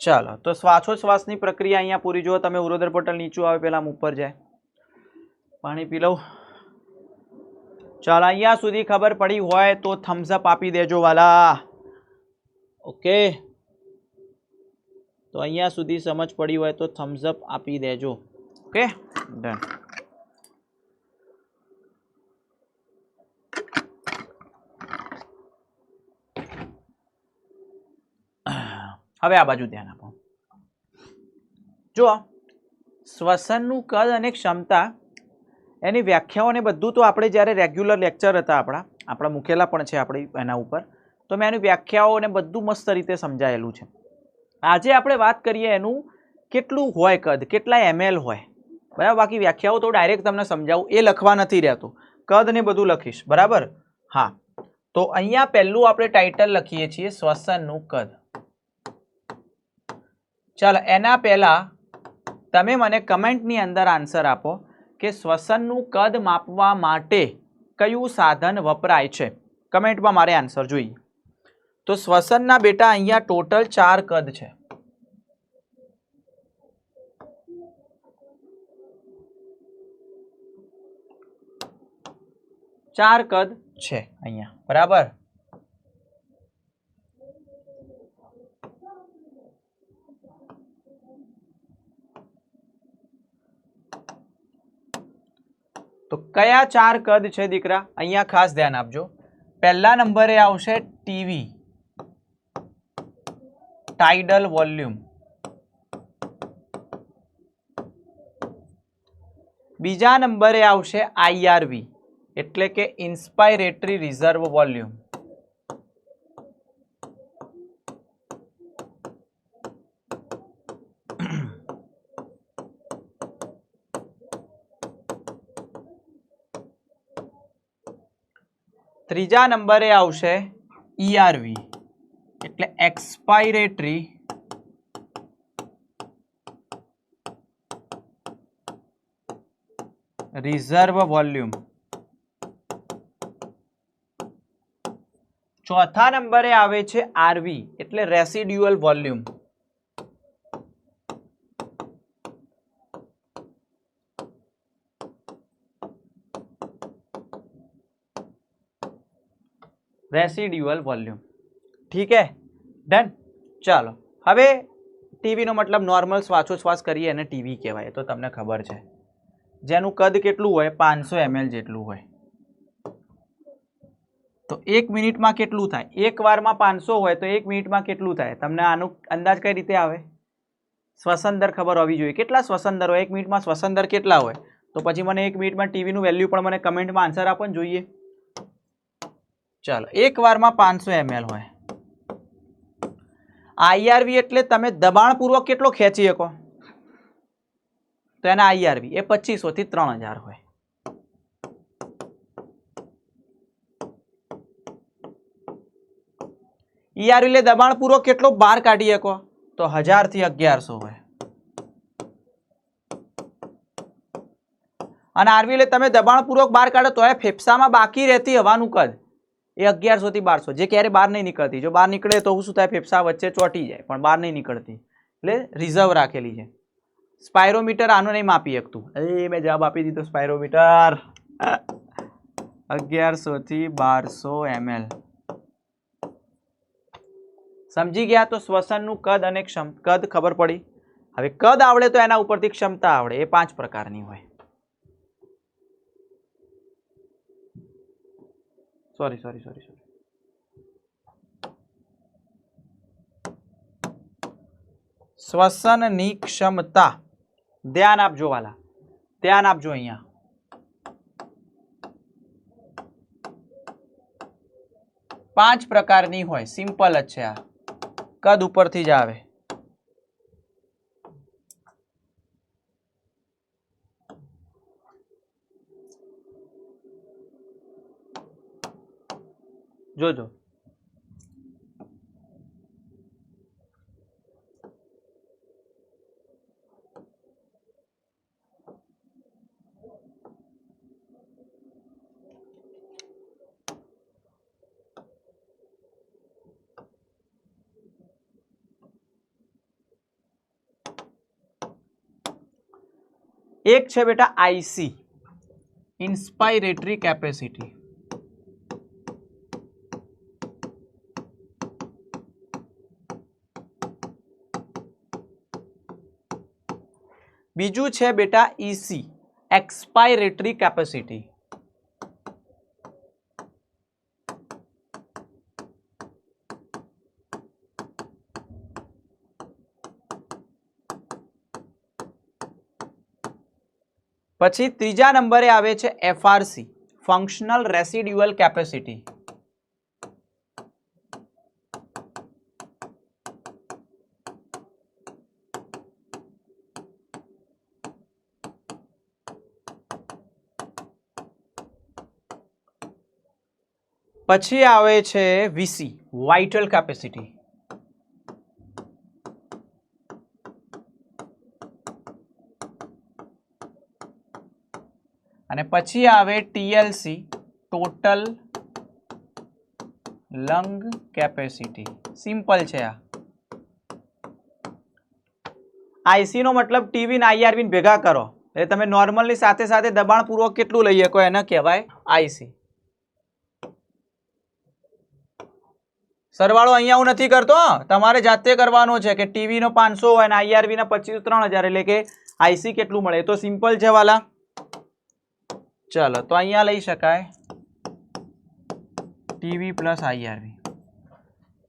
ચાલો, તો શ્વાસોચ્છ્વાસની પ્રક્રિયા અહીંયા પૂરી. જો તમે ઉરોદર પટલ નીચું આવે પહેલા ઉપર જાય. પાણી પી લઉં. ચાલો, અહીંયા સુધી ખબર પડી હોય તો થમ્સ અપ આપી દેજો વાલા. ઓકે, તો અહીંયા સુધી સમજ પડી હોય તો થમ્સ અપ આપી દેજો. Okay, done. હવે આ બાજુ ધ્યાન આપો. જો શ્વસનનું કદ અને ક્ષમતા એની વ્યાખ્યાઓને બધું તો આપણે જ્યારે રેગ્યુલર લેક્ચર હતા આપણા મૂકેલા પણ છે આપણે એના ઉપર, તો મેં એની વ્યાખ્યાઓ ને બધું મસ્ત રીતે સમજાયેલું છે. આજે આપણે વાત કરીએ એનું કેટલું હોય કદ, કેટલા ml હોય, બરાબર. બાકી વ્યાખ્યાઓ તો ડાયરેક્ટ તમને સમજાવું, એ લખવા નથી રહેતું, કદ ને બધું લખીશ, બરાબર. હા, તો અહીંયા પહેલું આપણે ટાઇટલ લખીએ છીએ શ્વસનનું કદ. ચાલો એના પહેલા તમે મને કમેન્ટની અંદર આન્સર આપો કે શ્વસનનું કદ માપવા માટે કયું સાધન વપરાય છે. કમેન્ટમાં મારે આન્સર જોઈએ. તો શ્વસનના બેટા અહીંયા ટોટલ 4 કદ છે. ચાર કદ છે અહીંયા, બરાબર. તો કયા 4 કદ છે દીકરા? અહીંયા ખાસ ધ્યાન આપજો. પહેલા નંબરે આવશે ટીવી, ટાઇડલ વોલ્યુમ. બીજા નંબરે આવશે આઈઆરવી, એટલે કે ઇન્સ્પાયરેટરી રિઝર્વ વોલ્યુમ. ત્રીજા નંબરે આવશે ઈઆરવી, એટલે એક્સપાયરેટરી રિઝર્વ વોલ્યુમ. ચોથા નંબરે આવે છે આરવી, એટલે રેસિડ્યુઅલ વોલ્યુમ. Residual volume. ઠીક હે, ડન. ચાલો હવે ટીવીનો મતલબ નોર્મલ શ્વાસોચ્છ્વાસ કરીએ અને ટીવી કહેવાય, તો તમને ખબર છે. જેનું કદ કેટલું હોય? 500 ml જેટલું હોય. તો 1 મિનિટમાં કેટલું થાય? એક વારમાં 500 હોય તો 1 મિનિટમાં કેટલું થાય? તમને આનું અંદાજ કઈ રીતે આવે? શ્વસન દર ખબર હોવી જોઈએ. કેટલા શ્વસન દર હોય 1 મિનિટમાં? શ્વસન દર કેટલા હોય? તો પછી મને 1 મિનિટમાં ટીવીનું વેલ્યુ પણ મને કમેન્ટમાં આન્સર આપો ને જોઈએ. ચાલો, એક વારમાં 500 ml હોય. આઈઆરવી એટલે તમે દબાણપૂર્વક કેટલો ખેંચી શકો, તો એના આઈઆરવી એ 2500 થી 3000 હોય. ઈઆરવી એટલે દબાણપૂર્વક કેટલો બહાર કાઢી શકો, તો 1000 થી 1100 હોય. અને આરવી એટલે તમે દબાણપૂર્વક બહાર કાઢો તો એ ફેફસામાં બાકી રહેતી હવાનું કદ એ 1100 થી 1200, જે ક્યારે બહાર નહીં નીકળતી. જો બહાર નીકળે તો શું થાય? ફેફસા વચ્ચે ચોંટી જાય, પણ બહાર નહીં નીકળતી, એટલે રિઝર્વ રાખેલી છે. સ્પાયરોમીટર આનું નહીં માપી શકતું. મેં જવાબ આપી દીધો. સ્પાયરોમીટર 1100 થી 1200 ml. સમજી ગયા? તો શ્વસનનું કદ અને કદ ખબર પડી. હવે કદ આવડે તો એના ઉપરથી ક્ષમતા આવડે. એ 5 પ્રકારની હોય. સોરી. શ્વસનની ક્ષમતા ધ્યાન આપજો વાલા, ધ્યાન આપજો. અહીંયા 5 પ્રકારની હોય. સિમ્પલ જ છે આ, કદ ઉપરથી જ આવે. જોજો. એક છે બેટા આઈસી, ઇન્સ્પાયરેટરી કેપેસિટી. બીજું છે બેટા ઈસી, એક્સપાયરેટરી કેપેસિટી. પછી ત્રીજા નંબરે આવે છે એફઆરસી, ફંક્શનલ રેસિડ્યુઅલ કેપેસિટી. પછી આવે છે વીસી, વાઇટલ કેપેસિટી. અને પછી આવે ટીએલસી, ટોટલ લંગ કેપેસિટી. સિમ્પલ છે આ. આઈસી નો મતલબ ટીવી ને આઈઆરવી ભેગા કરો એટલે તમે નોર્મલની સાથે સાથે દબાણપૂર્વક કેટલું લઈ શકો એને કહેવાય આઈસી. સરવાળો અહીંયા હું નથી કરતો, તમારે જાતે કરવાનો છે કે ટીવી નો 500 હોય અને આઈઆરવી ના 25 3000 એટલે કે આઈસી કેટલું મળે. તો સિમ્પલ છે વાલા. ચલો તો અહીંયા લઈ શકાય ટીવી પ્લસ આઈઆરવી.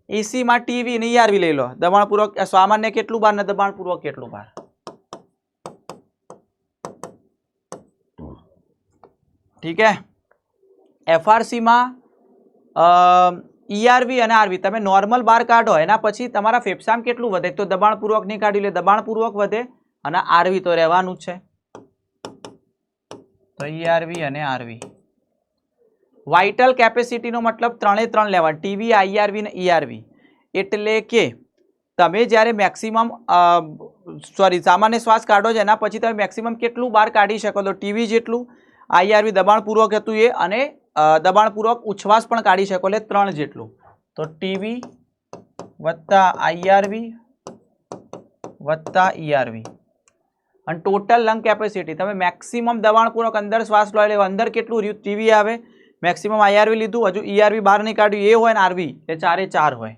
એસી માં ટીવી ને ઈઆરવી લઈ લો, દબાણપૂર્વક સામાન્ય કેટલું બાર ને દબાણપૂર્વક કેટલું બાર. ઠીક હે. એફઆરસી માં ઈઆરવી અને આરવી તમે નોર્મલ બાર કાઢો, એના પછી તમારા ફેફસામાં કેટલું વધે તો દબાણપૂર્વક નહીં કાઢ્યું એટલે દબાણપૂર્વક વધે, અને આરવી તો રહેવાનું જ છે. તો ઈઆરવી અને આરવી. વાઇટલ કેપેસિટીનો મતલબ 3 3 લેવા, ટીવી, આઈઆરવી અને ઈઆરવી. એટલે કે તમે જ્યારે મેક્સિમમ સામાન્ય શ્વાસ કાઢો છો એના પછી તમે મેક્સિમમ કેટલું બહાર કાઢી શકો, તો ટીવી જેટલું, આઈઆરવી દબાણપૂર્વક હતું એ, અને દબાણપૂર્વક ઉચ્છ્વાસ પણ કાઢી શકો એટલે 3 જેટલું. તો ટીવી વત્તા આઈઆરવી વત્તા ઈઆરવી. અને ટોટલ લંગ કેપેસિટી તમે મેક્સિમમ દબાણપૂર્વક અંદર શ્વાસ લો એટલે અંદર કેટલું રહ્યું, ટીવી આવે, મેક્સિમમ આઈઆરવી લીધું, હજુ ઈઆરવી બહાર નહીં કાઢ્યું, એ હોય ને આરવી એ 4 એ 4 હોય.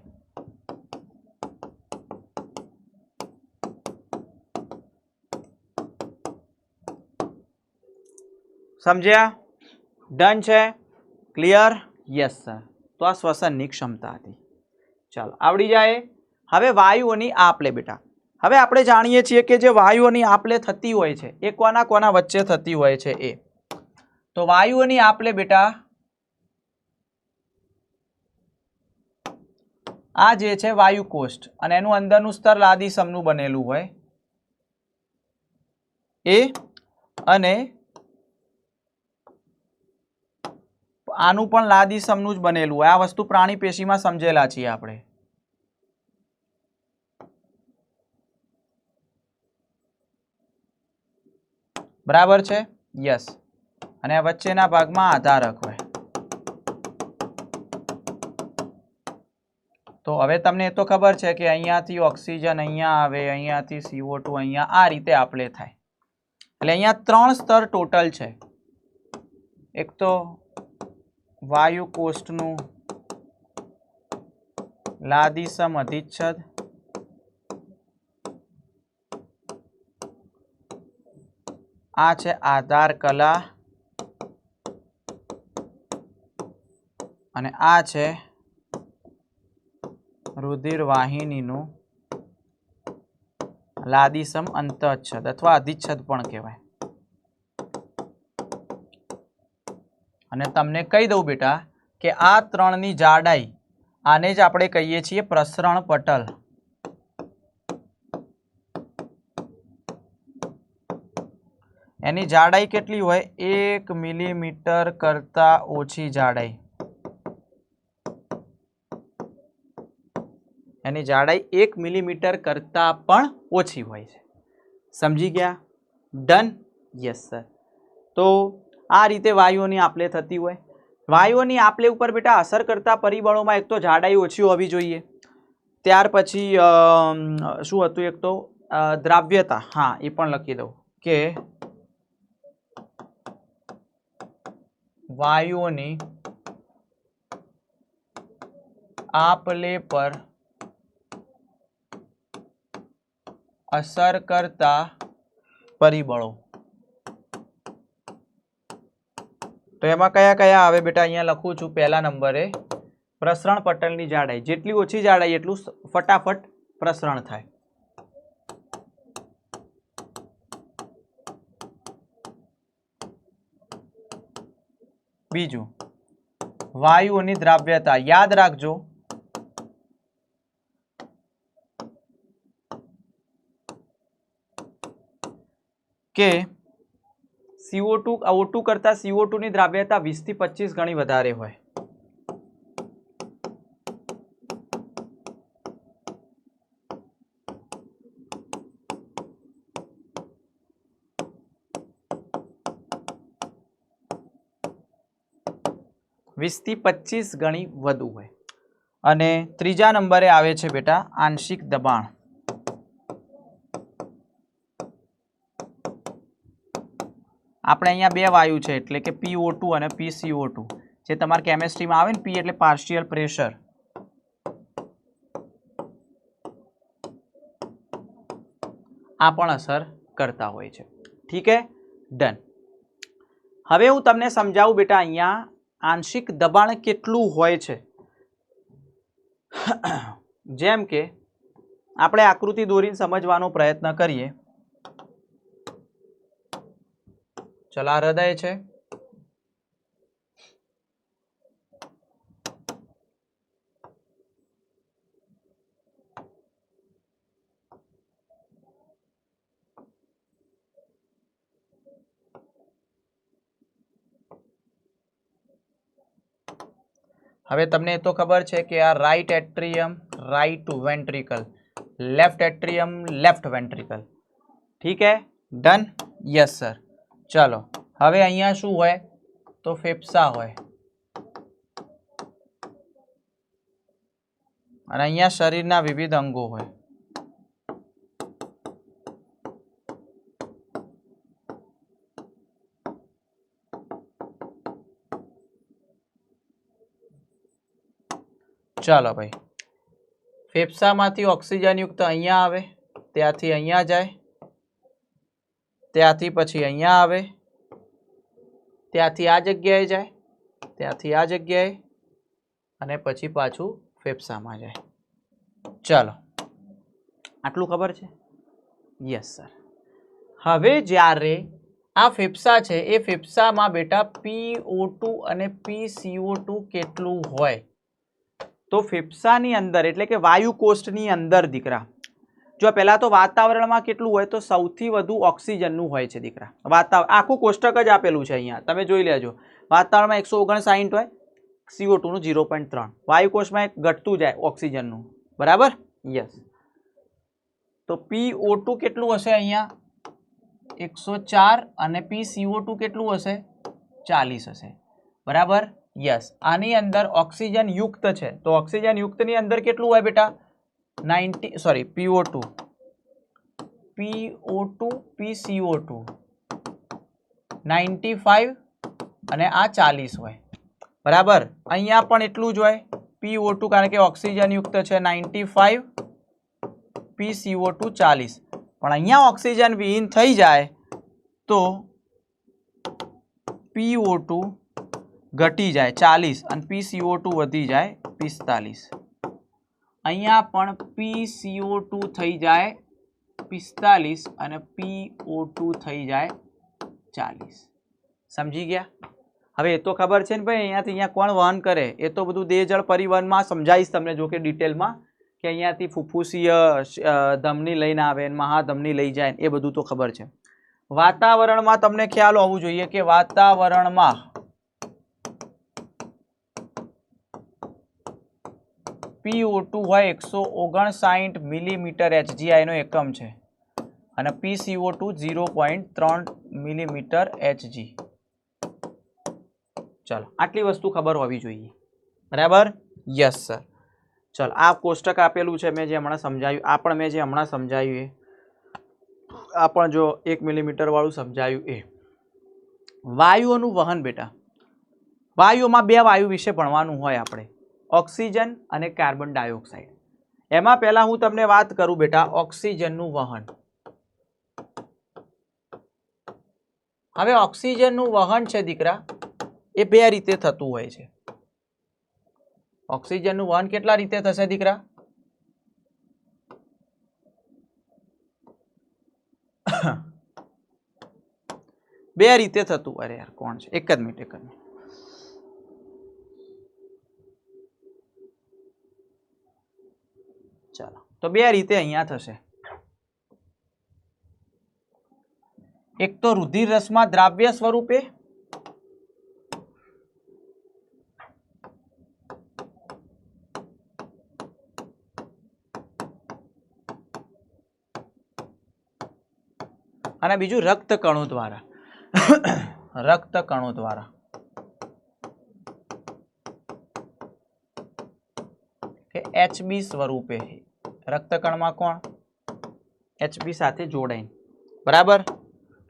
સમજ્યા? ડન છે? ક્લિયર? Yes sir. તો આ શ્વસનની ક્ષમતા હતી. ચાલો આવડી જાય. હવે વાયુઓની આપ લે બેટા. હવે આપણે જાણીએ છીએ કે જે વાયુઓની આપ લે થતી હોય છે એ કોના કોના વચ્ચે થતી હોય છે એ. તો વાયુઓની આપ લે બેટા આ જે છે વાયુકોષ્ઠ, અને એનું અંદરનું સ્તર લાદી સમનું બનેલું હોય એ, અને આનું પણ લાદી સમનું જ બનેલું હોય. આ વસ્તુ પ્રાણી પેશીમાં સમજેલા છીએ આપણે. બરાબર છે? યસ. અને આ વચ્ચેના ભાગમાં આધારક હોય. તો હવે તમને એ તો ખબર છે કે અહીંયાથી ઓક્સિજન અહીંયા આવે, અહીંયાથી CO2 અહીંયા, આ રીતે આપણે થાય. એટલે અહીંયા 3 સ્તર ટોટલ છે. એક તો વાયુકોષ્ઠનું લાદીસમ અધિચ્છદ, આ છે આધાર કલા, અને આ છે રુધિર વાહિનીનું લાદીસમ અંતઃચ્છદ અથવા અધિચ્છદ પણ કહેવાય. અને તમને કહી દઉં બેટા કે આ 3ની જાડાઈ, આને જ આપણે કહીએ છીએ પ્રસરણ પટલ. એની જાડાઈ કેટલી હોય? 1 મિલીમીટર કરતા ઓછી જાડાઈ. એની જાડાઈ 1 મિલીમીટર કરતા પણ ઓછી હોય છે. સમજી ગયા? ડન? Yes sir. તો આ રીતે વાયુઓની આપલે થતી હોય. વાયુઓની આપલે ઉપર બેટા અસર કરતા પરિબળોમાં એક તો જાડાઈ ઓછી હોવી જોઈએ, ત્યાર પછી શું હતું, એક તો દ્રાવ્યતા, હા એ પણ લખી દઉં કે વાયુઓની આપલે પર અસર કરતા પરિબળો. તો એમાં કયા કયા આવે બેટા? અહીંયા લખું છું પહેલા નંબરે પ્રસરણ પટલની જાડાઈ. જેટલી ઓછી જાડાઈ એટલું ફટાફટ પ્રસરણ થાય. બીજું વાયુઓની દ્રાવ્યતા. યાદ રાખજો કે CO2 O2 કરતા CO2 ની દ્રાવ્યતા 20 થી 25 ગણી વધારે હોય. વીસ થી 25 ગણી વધુ હોય. અને ત્રીજા નંબરે આવે છે બેટા આંશિક દબાણ. આપણે અહીંયા બે વાયુ છે એટલે કે PO2 અને PCO2 જે તમારા કેમેસ્ટ્રીમાં આવે ને, P એટલે પાર્શિયલ પ્રેશર, આ પણ અસર કરતા હોય છે. ઠીક હે, ડન. હવે હું તમને સમજાવું બેટા અહીંયા આંશિક દબાણ કેટલું હોય છે. જેમ કે આપણે આકૃતિ દોરીને સમજવાનો પ્રયત્ન કરીએ. ચલો, આ હૃદય છે, હવે તમને એ તો ખબર છે કે આ right એટ્રિયમ, right ventricle, left એટ્રિયમ, left ventricle. ઠીક હે, ડન. Yes sir. ચલો, હવે અહીંયા શું હોય તો ફેફસા હોય અને અહીંયા શરીરના વિવિધ અંગો હોય. ચાલો ભાઈ, ફેફસામાંથી ઓક્સિજન યુક્ત અહીંયા આવે, ત્યાંથી અહીંયા જાય, ત્યાંથી પછી અહીંયા આવે, ત્યાંથી આ જગ્યાએ જાય, ત્યાંથી આ જગ્યાએ, અને પછી પાછું ફેફસામાં જાય. ચાલો, આટલું ખબર છે? Yes sir. હવે જ્યારે આ ફેફસા છે એ ફેફસામાં બેટા PO2 અને PCO2 કેટલું હોય તો ફેફસાની અંદર એટલે કે વાયુ કોષ્ઠની અંદર દીકરા, જો પહેલા તો વાતાવરણમાં કેટલું હોય તો સૌથી વધુ ઓક્સિજનનું હોય છે દીકરા. આખું કોષ્ટક જ આપેલું છે અહીંયા, તમે જોઈ લેજો. વાતાવરણમાં 159 હોય, CO2 નું 0.3, વાયુ કોષમાં ઘટતું જાય ઓક્સિજનનું. બરાબર? યસ. તો PO2 કેટલું હશે અહીંયા 104 અને PCO2 કેટલું હશે 40 હશે. બરાબર? યસ. આની અંદર ઓક્સિજન યુક્ત છે તો ઓક્સિજન યુક્તની અંદર કેટલું હોય બેટા 90 સોરી PO2 PCO2 95 અને આ 40 હોય. બરાબર? અહીંયા પણ એટલું જ હોય PO2 કારણ કે ઓક્સિજન યુક્ત છે 95, PCO2 40. પણ અહીંયા ઓક્સિજન વિહીન થઈ જાય તો PO2 ઘટી જાય 40 અને PCO2 વધી જાય 45. અહીંયા પણ PCO2 થઈ જાય 45 અને PO2 થઈ જાય 40. સમજી ગયા? હવે એ તો ખબર છે ને ભાઈ, અહીંયાથી અહીંયા કોણ વહન કરે એ તો બધું દેહ જળ પરિવહનમાં સમજાવીશ તમને, જો કે ડિટેલમાં, કે અહીંયાથી ફુફ્ફુસીય ધમની લઈને આવે, મહાધમની લઈ જાય, એ બધું તો ખબર છે. વાતાવરણમાં તમને ખ્યાલ હોવું જોઈએ કે વાતાવરણમાં PO2 હોય 159 મિલીમીટર HG નો એકમ છે અને PCO2 0.3 મિલીમીટર HG. ચાલો, આટલી વસ્તુ ખબર હોવી જોઈએ. બરાબર? Yes sir. ચાલો, આ કોષ્ટક આપેલું છે મેં જે હમણાં સમજાવ્યું, આ પણ મેં જે હમણાં સમજાવ્યું એ, આ પણ જો 1 મિલીમીટર વાળું સમજાયું એ. વાયુઓનું વહન બેટા, વાયુઓમાં બે વાયુ વિશે ભણવાનું હોય આપણે, ઓક્સિજન અને કાર્બન ડાયોક્સાઇડ. એમાં પહેલા હું તમને વાત કરું બેટા ઓક્સિજનનું વહન. હવે ઓક્સિજનનું વહન છે દીકરા એ બે રીતે થતું હોય છે. ઓક્સિજનનું વહન કેટલા રીતે થશે દીકરા? બે રીતે થતું. અરે યાર કોણ છે? એક જ મિનિટ. ચાલો તો બે રીતે અહીંયા થશે. એક તો રુધિર રસમાં દ્રાવ્ય સ્વરૂપે અને બીજું રક્તકણો દ્વારા. રક્તકણો દ્વારા કે HB સ્વરૂપે. રક્તકણમાં કોણ? HB સાથે જોડાઈને. બરાબર.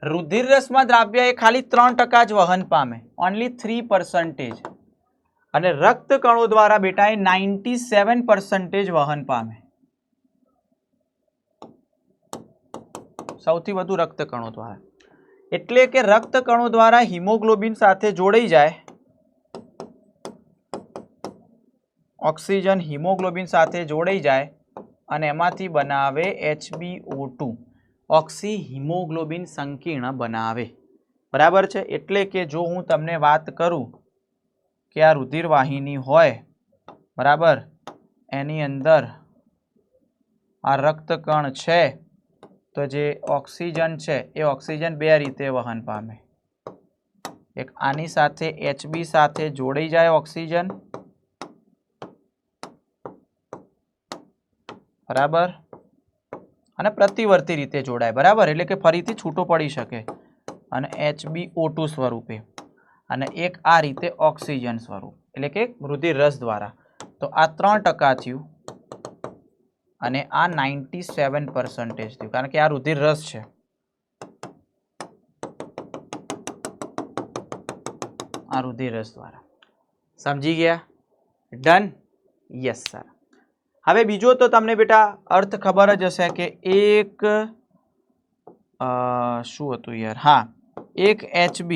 રુધિર રસમાં દ્રાવ્ય એ ખાલી 3% જ વહન પામે, ઓનલી 3%. અને રક્તકણો દ્વારા બેટા એ 97% વહન પામે. સૌથી વધુ રક્તકણો દ્વારા. એટલે કે રક્તકણો દ્વારા હિમોગ્લોબિન સાથે જોડાઈ જાય, ઓક્સિજન હિમોગ્લોબિન સાથે જોડાઈ જાય અને એમાંથી બનાવે HbO2, ઓક્સી હિમોગ્લોબિન સંકીર્ણ બનાવે. બરાબર છે. એટલે કે જો હું તમને વાત કરું કે આ રુધિર વાહિની હોય, બરાબર, એની અંદર આ રક્તકણ છે, તો જે ઓક્સિજન છે એ ઓક્સિજન બે રીતે વહન પામે. એક આની સાથે HB સાથે જોડાઈ જાય ઓક્સિજન, બરાબર, અને પ્રતિવર્તી રીતે જોડાય. બરાબર. એટલે કે ફરીથી છૂટો પડી શકે અને HbO2 સ્વરૂપે, અને એક આ રીતે ઓક્સિજન સ્વરૂપ, એટલે કે રુધિર રસ દ્વારા. તો આ 3% થયું અને આ 97% થયું, કારણ કે આ રુધિર રસ છે. આ રુધિર રસ દ્વારા. સમજી ગયા? ડન? Yes sir. હવે બીજો તો તમને બેટા અર્થ ખબર જ હશે કે એક શું હતું યાર, હા, એક HB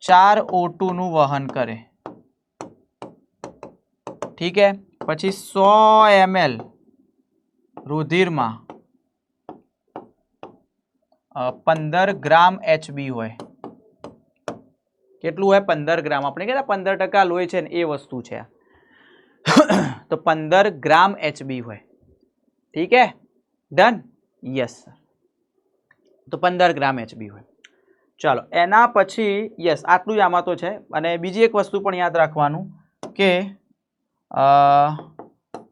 4 O2 નું વહન કરે. ઠીક હે. પછી 100 ml રુધિરમાં 15 ગ્રામ HB હોય. કેટલું હોય? 15 ગ્રામ. આપણે કહેતા 15% લોહી છે ને, એ વસ્તુ છે. તો 15 ગ્રામ HB હોય. ઠીક હે? ડન? Yes sir. તો 15 ગ્રામ HB હોય. ચાલો એના પછી યસ, આટલું જ આમાં તો છે. અને બીજી એક વસ્તુ પણ યાદ રાખવાનું કે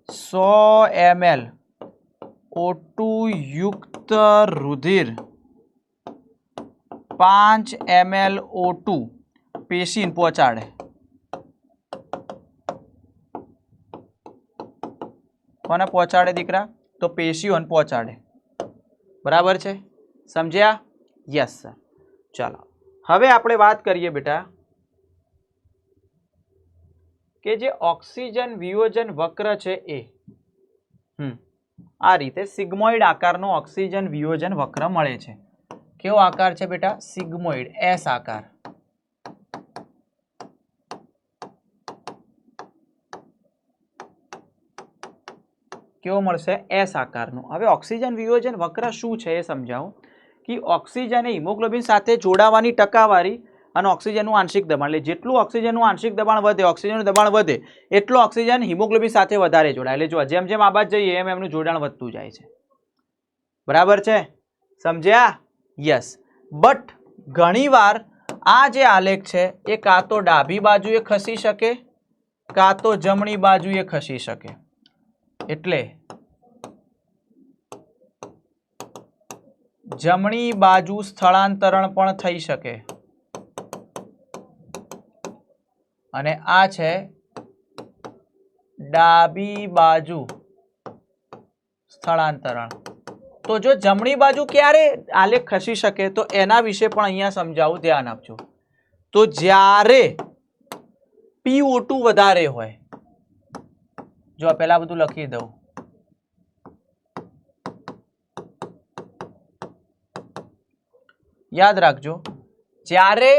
100 ml O2 યુક્ત રુધિર 5 ml O2 પેશીને પહોંચાડે. કોને પહોંચાડે દીકરા? તો પેશીઓને પહોંચાડે. બરાબર છે? સમજ્યા? Yes sir. ચાલો હવે આપણે વાત કરીએ બેટા કે જે ઓક્સિજન વિયોજન વક્ર છે એ આ રીતે સિગ્મોઇડ આકારનો ઓક્સિજન વિયોજન વક્ર મળે છે. કેવો આકાર છે બેટા? સિગ્મોઇડ, એસ આકાર. કેવો મળશે? એસ આકારનો. હવે ઓક્સિજન વિયોજન વક્ર શું છે એ સમજાવું કે ઓક્સિજન હિમોગ્લોબિન સાથે જોડાવાની ટકાવારી અને ઓક્સિજનનું આંશિક દબાણ, એટલે જેટલું ઓક્સિજનનું આંશિક દબાણ વધે, ઓક્સિજનનું દબાણ વધે, એટલું ઓક્સિજન હિમોગ્લોબિન સાથે વધારે જોડાય. એટલે જો જેમ જેમ આ બાજુ જઈએ એમ એમનું જોડાણ વધતું જાય છે. બરાબર છે? સમજ્યા? યસ. બટ ઘણીવાર આ જે આલેખ છે એ કાં તો ડાબી બાજુએ ખસી શકે, કાં તો જમણી બાજુએ ખસી શકે. એટલે જમણી બાજુ સ્થળાંતરણ પણ થઈ શકે અને આ છે ડાબી બાજુ સ્થળાંતરણ. તો જો જમણી બાજુ ક્યારે આલેખ ખસી શકે તો એના વિશે પણ અહીંયા સમજાવું, ધ્યાન આપજો. તો જ્યારે PO2 વધારે હોય, જો પહેલા બધું લખી દઉં, યાદ રાખજો, જ્યારે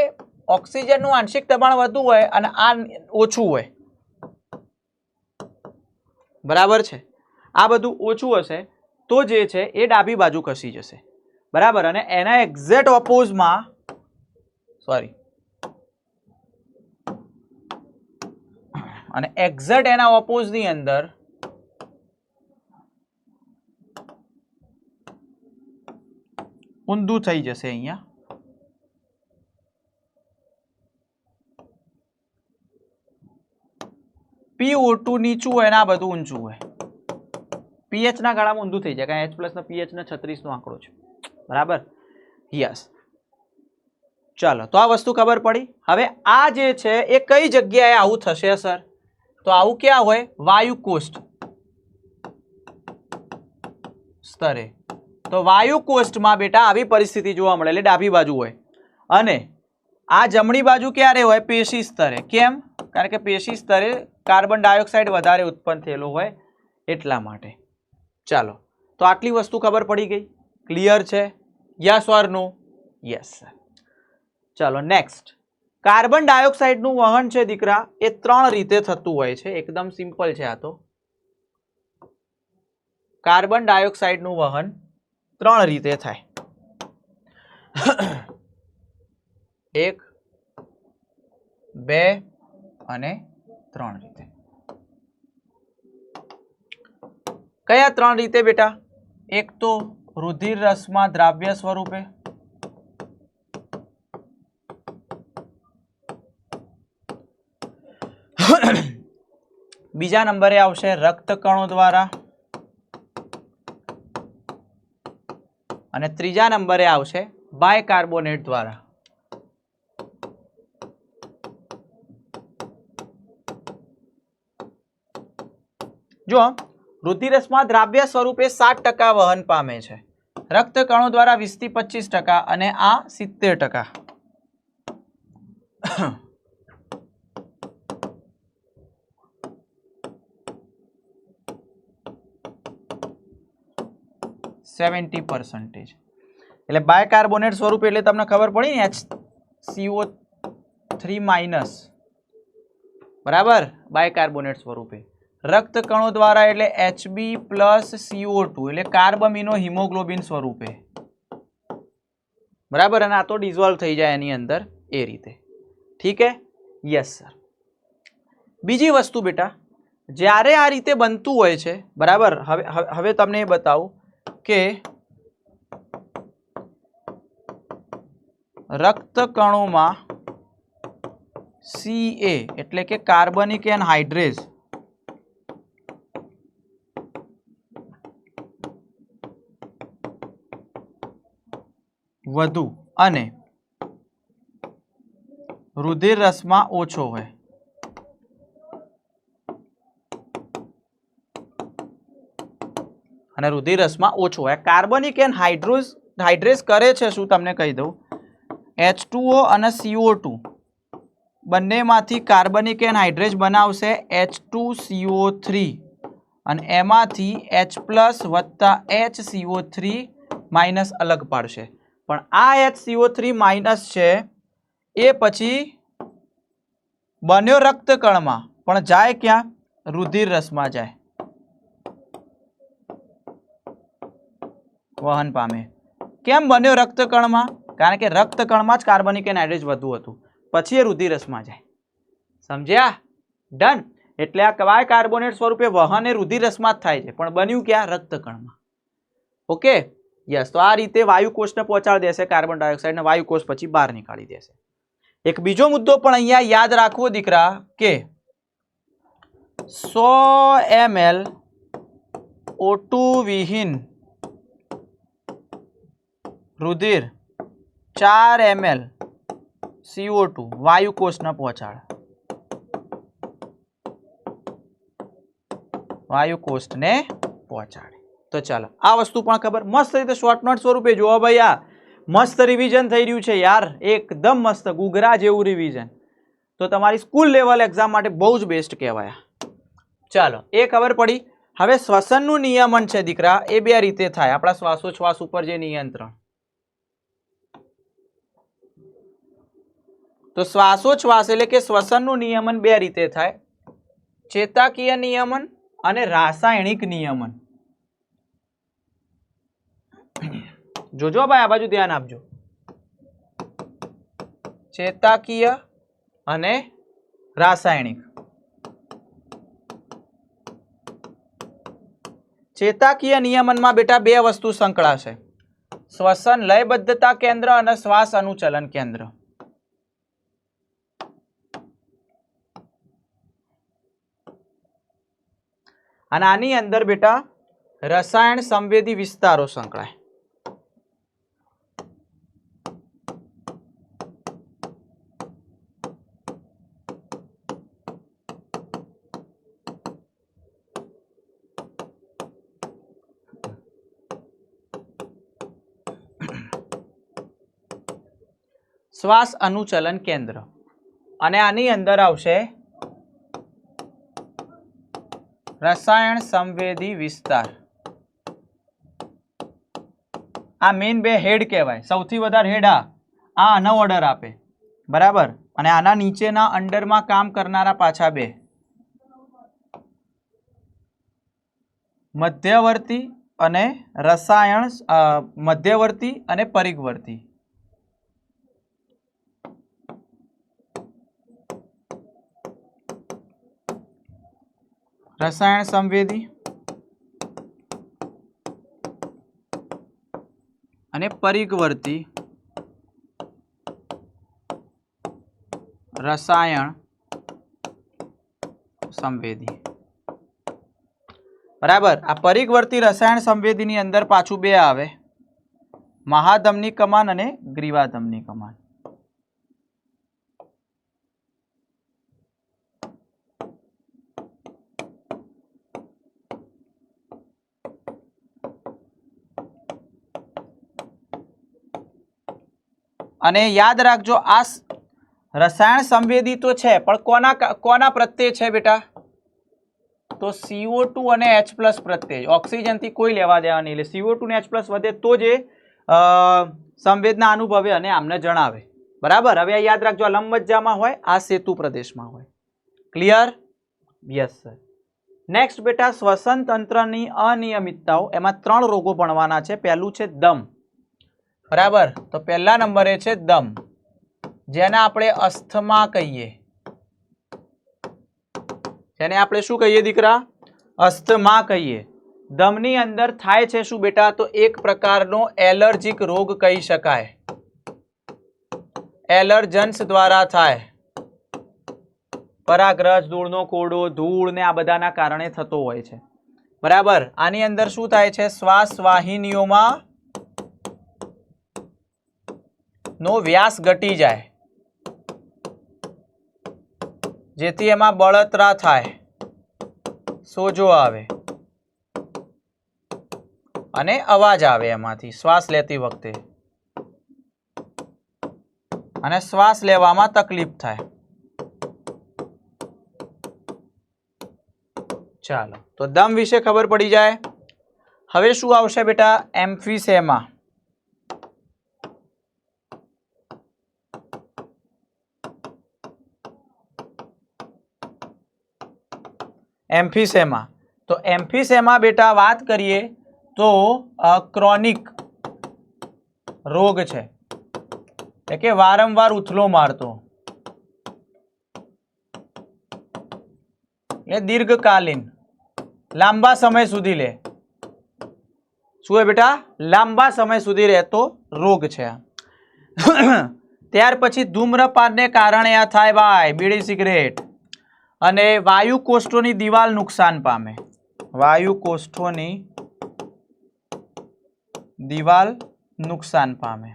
ઓક્સિજનનું આંશિક દબાણ વધુ હોય અને આ ઓછું હોય, બરાબર છે, આ બધું ઓછું હશે તો જે છે એ ડાબી બાજુ ખસી જશે. બરાબર. અને એના એક્ઝેક્ટ ઓપોઝમાં, સોરી, અને એક્ઝેક્ટ એના ઓપોઝની અંદર ઊંધું થઈ જશે અહીંયા. PO2 નીચું હોય ને આ બધું ઊંચું હોય. પીએચ ના ગાળામાં ઊંધું થઈ જાય, કારણ H પ્લસ ના પીએચ ના 36 નો આંકડો છે. બરાબર? યસ. ચાલો, તો આ વસ્તુ ખબર પડી. હવે આ જે છે એ કઈ જગ્યાએ આવું થશે સર? તો આવું ક્યાં હોય? વાયુ કોષ્ઠ સ્તરે. તો વાયુ કોષ્ઠમાં બેટા આવી પરિસ્થિતિ જોવા મળે, એટલે ડાબી બાજુ હોય. અને આ જમણી બાજુ ક્યારે હોય? પેશી સ્તરે. કેમ? કારણ કે પેશી સ્તરે કાર્બન ડાયોક્સાઇડ વધારે ઉત્પન્ન થયેલો હોય એટલા માટે. ચાલો, તો આટલી વસ્તુ ખબર પડી ગઈ. ક્લિયર છે? Yes or no? Yes sir. ચાલો નેક્સ્ટ. કાર્બન ડાયોક્સાઇડનું વહન છે દીકરા એ 3 રીતે થતું હોય છે. એકદમ સિમ્પલ છે આ તો. કાર્બન ડાયોક્સાઇડનું વહન 3 રીતે થાય. 1, 2 અને 3 રીતે. કયા 3 રીતે બેટા? એક તો રુધિર રસમાં દ્રાવ્ય સ્વરૂપે, બીજા નંબરે આવશે રક્તકણો દ્વારા, અને ત્રીજા નંબરે આવશે બાયકાર્બોનેટ દ્વારા. જો રુધિરરસમાં દ્રાવ્ય સ્વરૂપે 7% વહન પામે છે, રક્તકણો દ્વારા 20 થી 25%, અને આ 70%. એટલે બાયકાર્બોનેટ સ્વરૂપ એટલે તમને ખબર પડી ને, HCO3- બરાબર, બાયકાર્બોનેટ સ્વરૂપે. રક્તકણો દ્વારા એટલે Hb + CO2 એટલે કાર્બમિનો હિમોગ્લોબિન સ્વરૂપે. બરાબર, અને આ તો ડિઝોલ્વ થઈ જાય એની અંદર એ રીતે. ઠીક હે? Yes sir. બીજી વસ્તુ બેટા, જ્યારે આ રીતે બનતું હોય છે, બરાબર, હવે તમને એ બતાવું કે રક્તકણોમાં Ca એટલે કે કાર્બનિક એનહાઇડ્રેઝ વધુ અને રુધિર રસમાં ઓછો હોય. અને રુધિર રસમાં ઓછો હોય. કાર્બનિક એનહાઇડ્રેઝ કરે છે શું? તમને કહી દઉં. H2O અને CO2 બંનેમાંથી કાર્બનિક એનહાઇડ્રેઝ બનાવશે H2CO3, અને એમાંથી H+ + HCO3- અલગ પાડશે. પણ આ HCO3- છે એ પછી બન્યો રક્તકણમાં, પણ જાય ક્યાં? રુધિર રસમાં જાય, વહન પામે. કેમ બન્યો રક્તકણમાં? કારણ કે રક્તકણમાં જ કાર્બનિક એનહાઇડ્રેઝ વધુ હતું, પછી એ રુધિર રસમાં જાય. સમજ્યા? ડન. એટલે આ બાયકાર્બોનેટ સ્વરૂપે વહન એ રુધિર રસમાં જ થાય છે, પણ બન્યું ક્યાં? રક્તકણમાં. Okay, yes. તો આ રીતે વાયુકોષને પહોંચાડી દેશે કાર્બન ડાયોક્સાઇડ, ને વાયુકોષ પછી બહાર નીકાળી દેશે. એક બીજો મુદ્દો પણ અહીંયા યાદ રાખવો દીકરા, કે 100 ml O2 વિહીન રુધિર 4 ml CO2 વાયુકોષને પહોંચાડે. વાયુકોષને પહોંચાડે. તો ચાલો, આ વસ્તુ પણ ખબર. મસ્ત રીતે શોર્ટ નોટ સ્વરૂપે જોવા ભાઈ. આ મસ્ત રિવિઝન થઈ રહ્યું છે યાર, એકદમ મસ્ત, ગુગરા જેવું રિવિઝન. તો તમારી સ્કૂલ લેવલ એક્ઝામ માટે બહુ જ બેસ્ટ કહેવાય. ચાલો, એ ખબર પડી. હવે શ્વસનનું નિયમન છે દીકરા, એ 2 રીતે થાય. આપણા શ્વાસોચ્છ્વાસ ઉપર જે નિયંત્રણ, તો શ્વાસોચ્છ્વાસ એટલે કે શ્વસનનું નિયમન 2 રીતે થાય. ચેતાકીય નિયમન અને રાસાયણિક નિયમન. જોજો ભાઈ, આ બાજુ ધ્યાન આપજો. ચેતાકીય અને રાસાયણિક. ચેતાકીય નિયમનમાં બેટા 2 વસ્તુ સંકળાશે. શ્વસન લયબદ્ધતા કેન્દ્ર અને શ્વાસ અનુચલન કેન્દ્ર. અને આની અંદર બેટા રસાયણ સંવેદી વિસ્તારો સંકળાય. શ્વાસ અનુચલન કેન્દ્ર અને આની અંદર આવશે રસાયણ સંવેદી વિસ્તાર. આ મેઇન બે હેડ કહેવાય. સૌથી વધારે હેડ આ આનો ઓર્ડર આપે, બરાબર. અને આના નીચેના અંડરમાં કામ કરનારા પાછા બે, મધ્યવર્તી અને રસાયણ મધ્યવર્તી અને પરિઘવર્તી. રસાયણ સંવેદી અને પરિઘવર્તી રસાયણ સંવેદી. બરાબર. આ પરિઘવર્તી રસાયણ સંવેદીની અંદર પાછું બે આવે, મહાધમની કમાન અને ગ્રીવાધમની કમાન. અને યાદ રાખજો આ રસાયણ સંવેદી તો છે, પણ કોના પ્રત્યે છે બેટા? તો CO2 અને H+ પ્રત્યે. ઓક્સિજનથી કોઈ લેવા દેવા નહીં. એટલે CO2 ને H+ વધે તો જ સંવેદના અનુભવે અને આમને જણાવે. બરાબર. હવે યાદ રાખજો, આ લંબમજ્જામાં હોય, આ સેતુ પ્રદેશમાં હોય. ક્લિયર? Yes sir. નેક્સ્ટ બેટા શ્વસન તંત્રની અનિયમિતતાઓ. એમાં 3 રોગો ભણવાના છે. પહેલું છે દમ. બરાબર. તો પહેલા નંબરે છે દમ, જેને આપણે અસ્થમા કહીએ. જેને આપણે શું કહીએ દીકરા? અસ્થમા કહીએ. દમની અંદર થાય છે શું બેટા? તો એક પ્રકારનો એલર્જીક રોગ કહી શકાય. એલર્જન્સ દ્વારા થાય. પરાગરજ, ધૂળનો કોડો, ધૂળ ને આ બધાના કારણે થતો હોય છે. બરાબર. આની અંદર શું થાય છે? શ્વાસ વાહિનીઓમાં નો વ્યાસ ઘટી જાય, જેથી એમાં બળતરા થાય, સોજો આવે અને અવાજ આવે એમાંથી શ્વાસ લેતી વખતે, અને શ્વાસ લેવામાં તકલીફ થાય. ચાલો, તો દમ વિશે ખબર પડી જાય. હવે શું આવશે બેટા? એમ્ફીસેમા. એમ્ફીસેમા. તો એમ્ફીસેમા બેટા વાત કરીએ તો ક્રોનિક રોગ છે, એટલે કે વારંવાર ઉથલો મારતો, એટલે દીર્ઘકાલીન, લાંબા સમય સુધી લે. શું હે બેટા? લાંબા સમય સુધી રહેતો રોગ છે. ત્યાર પછી ધૂમ્રપાનને કારણે આ થાય ભાઈ, બીડી સિગરેટ. અને વાયુ કોષ્ઠોની દિવાલ નુકસાન પામે. વાયુ કોષ્ઠોની દિવાલ નુકસાન પામે.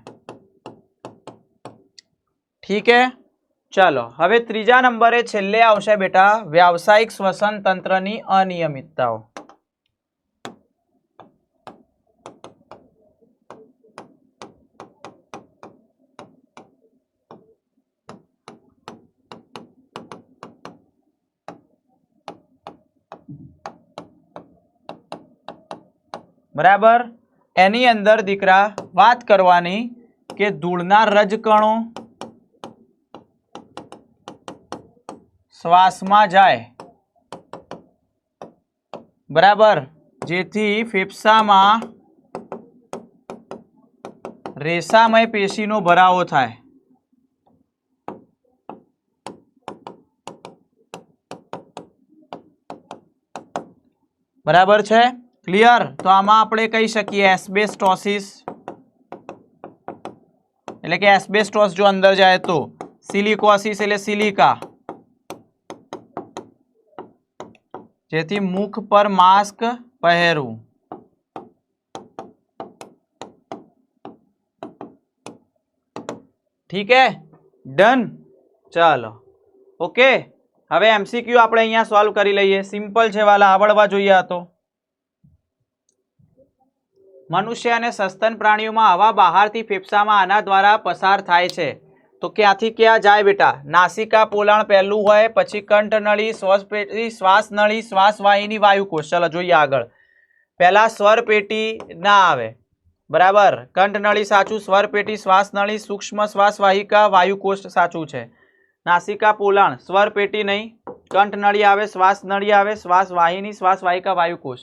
ઠીક હે. ચાલો, હવે ત્રીજા નંબરે છેલ્લે આવશે બેટા વ્યાવસાયિક શ્વસન તંત્રની અનિયમિતતાઓ. બરાબર. એની અંદર દીકરા વાત કરવાની કે ધૂળના રજકણો શ્વાસમાં જાય, બરાબર, જેથી ફેફસામાં રેસામય પેશીનો ભરાવો થાય. બરાબર છે? ક્લિયર? તો આમાં આપણે કહી શકીએ એસ્બેસ્ટોસિસ, એટલે કે એસ્બેસ્ટોસ જો અંદર જાય તો સિલિકોસિસ એટલે સિલિકા, જેથી મુખ પર માસ્ક પહેરવું. ઠીક હે, ડન. ચાલો ઓકે, હવે એમસીક્યુ આપણે અહીંયા સોલ્વ કરી લઈએ. સિમ્પલ છે વાલા, આવડવા જોઈએ. તો મનુષ્ય અને સસ્તન પ્રાણીઓમાં હવા બહારથી ફેફસામાં આના દ્વારા પસાર થાય છે. તો ક્યાંથી ક્યાં જાય બેટા? નાસિકા પોલાણ પહેલું હોય, પછી કંઠનળી, શ્વાસપેટી, શ્વાસનળી, શ્વાસવાહિની, વાયુકોષ. ચલો જોઈએ આગળ. પહેલા સ્વર પેટી ના આવે, બરાબર. કંઠનળી સાચું, સ્વર પેટી, શ્વાસનળી, સૂક્ષ્મ શ્વાસવાહિકા, વાયુકોષ સાચું છે. નાસિકા પોલાણ, સ્વર પેટી નહીં, કંઠનળી આવે, શ્વાસનળી આવે, શ્વાસવાહિની, શ્વાસવાહિકા, વાયુકોષ.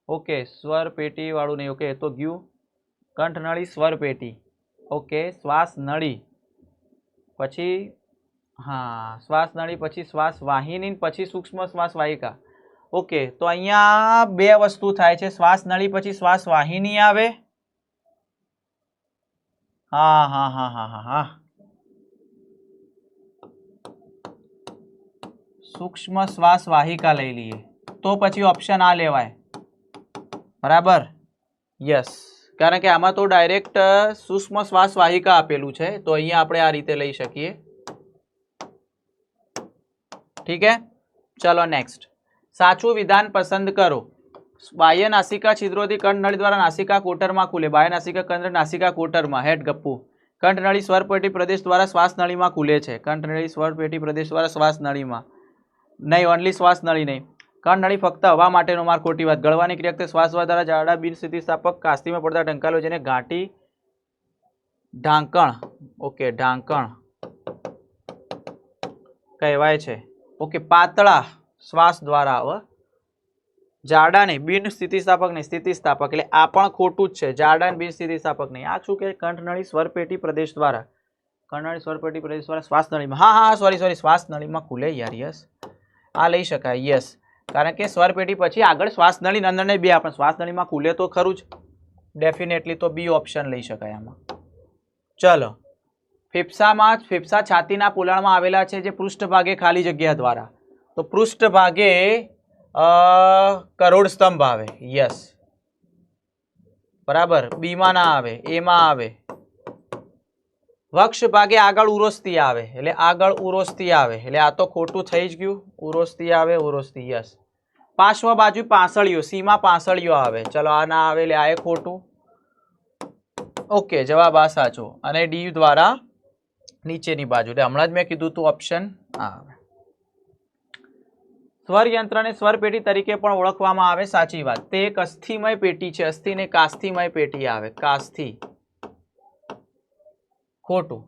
ઓકે, સ્વર પેટી વાળું નહીં. ઓકે, તો ગયું કંઠનળી, સ્વર પેટી. ઓકે, શ્વાસનળી, પછી હા શ્વાસનળી, પછી શ્વાસવાહિની, પછી સૂક્ષ્મ શ્વાસવાહિકા. ઓકે, તો અહીંયા બે વસ્તુ થાય છે. શ્વાસનળી પછી શ્વાસવાહિની આવે. હા હા હા હા હા હા, સૂક્ષ્મ શ્વાસવાહિકા લઈ લઈએ તો પછી ઓપ્શન આ લેવાય, બરાબર. યસ, કારણ કે આમાં તો ડાયરેક્ટ સૂક્ષ્મ શ્વાસવાહિકા આપેલું છે, તો અહીંયા આપણે આ રીતે લઈ શકીએ. ઠીક હે, ચલો નેક્સ્ટ. સાચું વિધાન પસંદ કરો. બાહ્ય નાસિકા છિદ્રોથી કંઠનળી દ્વારા નાસિકા કોટરમાં ખુલે. બાહ્ય નાસિકા કેન્દ્ર નાસિકા કોટરમાં. હેડ ગપ્પુ. કંઠનળી સ્વરપેટી પ્રદેશ દ્વારા શ્વાસનળીમાં ખુલે છે. કંઠનળી સ્વરપેટી પ્રદેશ દ્વારા શ્વાસનળીમાં નહીં, ઓનલી શ્વાસનળી નહીં. કંઠનળી ફક્ત હવા માટેનો માર્ગ. ખોટી વાત. ગળવાની ક્રિયા વખતે શ્વાસ દ્વારા ઝાડા બિનસ્થિતિસ્થાપક કાસ્તીમાં પડતા ઢંકાલો, જેને ઘાટી ઢાંકણ, ઓકે ઢાંકણ કહેવાય છે. ઓકે, પાતળા શ્વાસ દ્વારા આવે, જાડા નહીં. બિન સ્થિતિસ્થાપક નહીં, સ્થિતિસ્થાપક. એટલે આ પણ ખોટું જ છે. જાડા બિન સ્થિતિસ્થાપક નહીં. આ શું કે કંઠનળી સ્વરપેટી પ્રદેશ દ્વારા, કંઠનળી સ્વરપેટી પ્રદેશ દ્વારા શ્વાસનળીમાં, હા હા સોરી શ્વાસનળીમાં ખુલે યાર. યસ, આ લઈ શકાય. યસ, કારણ કે સ્વરપેટી પછી આગળ શ્વાસનળી અંદર બે, આપણે શ્વાસનળીમાં ખુલે તો ખરું જ ડેફિનેટલી. તો બી ઓપ્શન લઈ શકાય આમાં. ચલો, ફેફસા છાતીના પોલાણમાં આવેલા છે, જે પૃષ્ઠભાગે ખાલી જગ્યા દ્વારા. તો પૃષ્ઠભાગે કરોડ સ્તંભ આવે. યસ, બરાબર. બીમાં ના આવે, એમાં આવે. વક્ષ ભાગે આગળ ઉરોસ્તી આવે, એટલે આગળ ઉરોસ્તી આવે, એટલે આ તો ખોટું થઈ જ ગયું. ઉરોસ્તી આવે, ઉરોસ્તી. યસ. પાર્શ્વ બાજુ પાંસળીઓ, સીમાં પાંસળીઓ આવે. ચલો આ ના આવે, એટલે આ એ ખોટું. ઓકે, જવાબ આ સાચો. અને ડી દ્વારા નીચેની બાજુ, એટલે હમણાં જ મેં કીધું તું ઓપ્શન આ આવે. સ્વર યંત્રને સ્વરપેટી તરીકે પણ ઓળખવામાં આવે. સાચી વાત. તે એક અસ્થિમય પેટી છે. અસ્થિ ને કાસ્થિમય પેટી આવે. કાસ્થિ, ખોટું.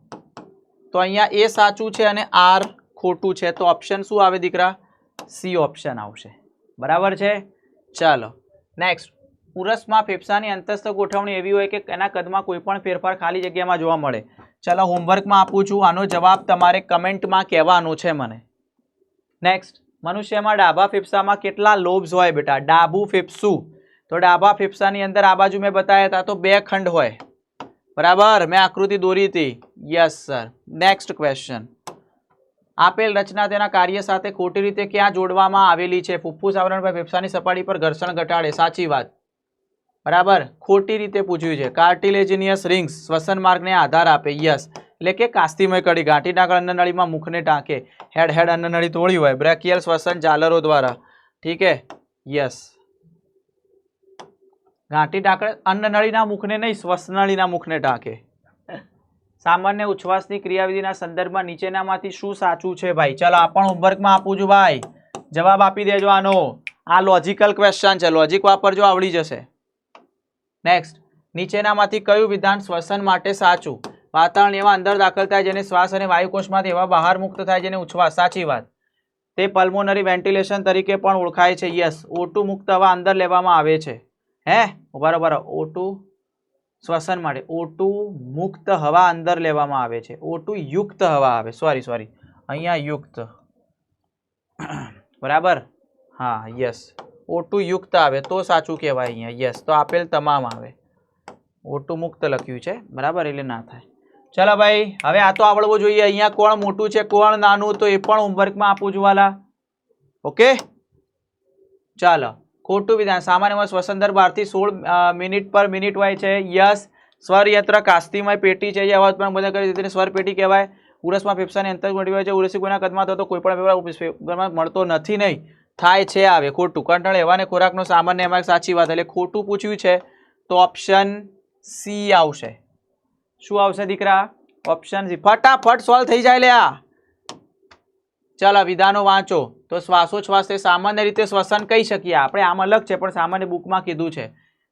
તો અહીંયા એ સાચું છે અને આર ખોટું છે. તો ઓપ્શન શું આવે દીકરા? સી ઓપ્શન આવશે. બરાબર છે. ચાલો નેક્સ્ટ. ઉરસમાં ફેફસાની અંતસ્થ ગોઠવણી એવી હોય કે એના કદમાં કોઈ પણ ફેરફાર ખાલી જગ્યામાં જોવા મળે. ચાલો હોમવર્કમાં આપું છું. આનો જવાબ તમારે કમેન્ટમાં કહેવાનો છે મને. નેક્સ્ટ. મનુષ્યમાં ડાબા ફેફસામાં કેટલા લોબ્સ હોય બેટા? ડાબું ફેફસું, તો ડાબા ફેફસાની અંદર આ બાજુ મેં બતાવ્યા હતા તો બે ખંડ હોય. બરાબર, મેં આકૃતિ દોરી હતી. Yes sir. Next question. આપેલ રચના તેના કાર્ય સાથે ખોટી રીતે ક્યાં જોડવામાં આવેલી છે? ફુફ્ફુસ આવરણ પર ફેફસાની સપાટી પર ઘર્ષણ ઘટાડે. સાચી વાત. બરાબર, ખોટી રીતે પૂછ્યું છે. કાર્ટિલેજિનિયસ રિંગ્સ શ્વસન માર્ગને આધાર આપે. યસ, એટલે કે કાસ્તિમય કડી. ગાંઠી ડાકળ અન્નનળીમાં મુખને ટાંકે. હેડ અન્નનળી તોડી હોય. બ્રેકિયલ શ્વસન જાલરો દ્વારા. ઠીક હે. યસ, ગાંઠી ડાકળ અન્નનળીના મુખને નહીં, શ્વસનળીના મુખને ટાંકે. સામાન્ય ઉચ્છ્વાસની ક્રિયાવિધિના સંદર્ભમાં નીચેનામાંથી શું સાચું છે ભાઈ? ચલો આ પણ હોમવર્કમાં આપું છું ભાઈ. જવાબ આપી દેજો આનો. આ લોજિકલ ક્વેશ્ચન છે. લોજિક વાપરજો, આવડી જશે. નેક્સ્ટ. નીચેનામાંથી કયું વિધાન શ્વસન માટે સાચું? વાતાવરણ એવા અંદર દાખલ થાય જેને શ્વાસ અને વાયુકોષમાંથી એવા બહાર મુક્ત થાય જેને ઉચ્છ્વાસ. સાચી વાત. તે પલ્મોનરી વેન્ટિલેશન તરીકે પણ ઓળખાય છે. યસ. O2 મુક્ત હવા અંદર લેવામાં આવે છે. હે બરાબર. O2 શ્વસન માટે O2 મુક્ત હવા અંદર લેવામાં આવે છે. O2 યુક્ત હવા આવે. સોરી અહીંયા યુક્ત. બરાબર. હા યસ, O2 યુક્ત આવે તો સાચું કહેવાય અહીંયા. યસ, તો આપેલ તમામ આવે. O2 મુક્ત લખ્યું છે, બરાબર, એટલે ના થાય. ચલો ભાઈ, હવે આ તો આવડવું જોઈએ. અહીંયા કોણ મોટું છે કોણ નાનું, તો એ પણ હોમવર્કમાં આપું છું વાલા. ઓકે, ચાલો. ખોટું વિધાન. સામાન્યમાં શ્વસન દર 12 થી 16 મિનિટ પર મિનિટ હોય છે. યસ. સ્વર યંત્ર કાસ્તીમય પેટી છે, જે અવાજ પણ બંધ કરી તેને સ્વર પેટી કહેવાય. ઉરસમાં ફેફસાની અંતર મોટી હોય છે. ઉરસી કોઈના કદમાં થતો કોઈ પણ ફેફસામાં મળતો નથી, નહીં થાય છે. આવે ખોટું. કંટાળ એવાને ખોરાકનો સામાન્ય એમાં સાચી વાત. એટલે ખોટું પૂછ્યું છે તો ઓપ્શન સી આવશે. શું આવશે દીકરા? Option C. ફટાફટ સોલ્વ થઈ જાય લે આ. ચાલો વિધાનો વાંચો. તો શ્વાસોચ્છ્વાસ એ સામાન્ય રીતે શ્વસન કહી શકીએ આપણે. આમ અલગ છે પણ સામાન્ય બુકમાં કીધું છે.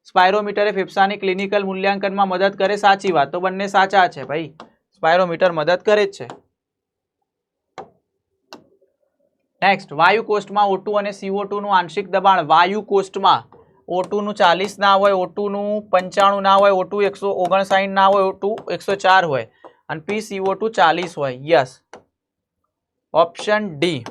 સ્પાયરોમીટર એ ફેફસાની ક્લિનિકલ મૂલ્યાંકનમાં મદદ કરે, સાચી વાત. તો બંને સાચા છે ભાઈ. સ્પાયરોમીટર મદદ કરે જ છે. નેક્સ્ટ, વાયુ કોષ્ટમાં O2 અને CO2 નું આંશિક દબાણ. વાયુ કોષ્ટમાં O2 નું 40 ના હોય, O2 નું 95 ના હોય, O2 159 ના હોય, O2 104 હોય અને PCO2 40 હોય. Yes, option D.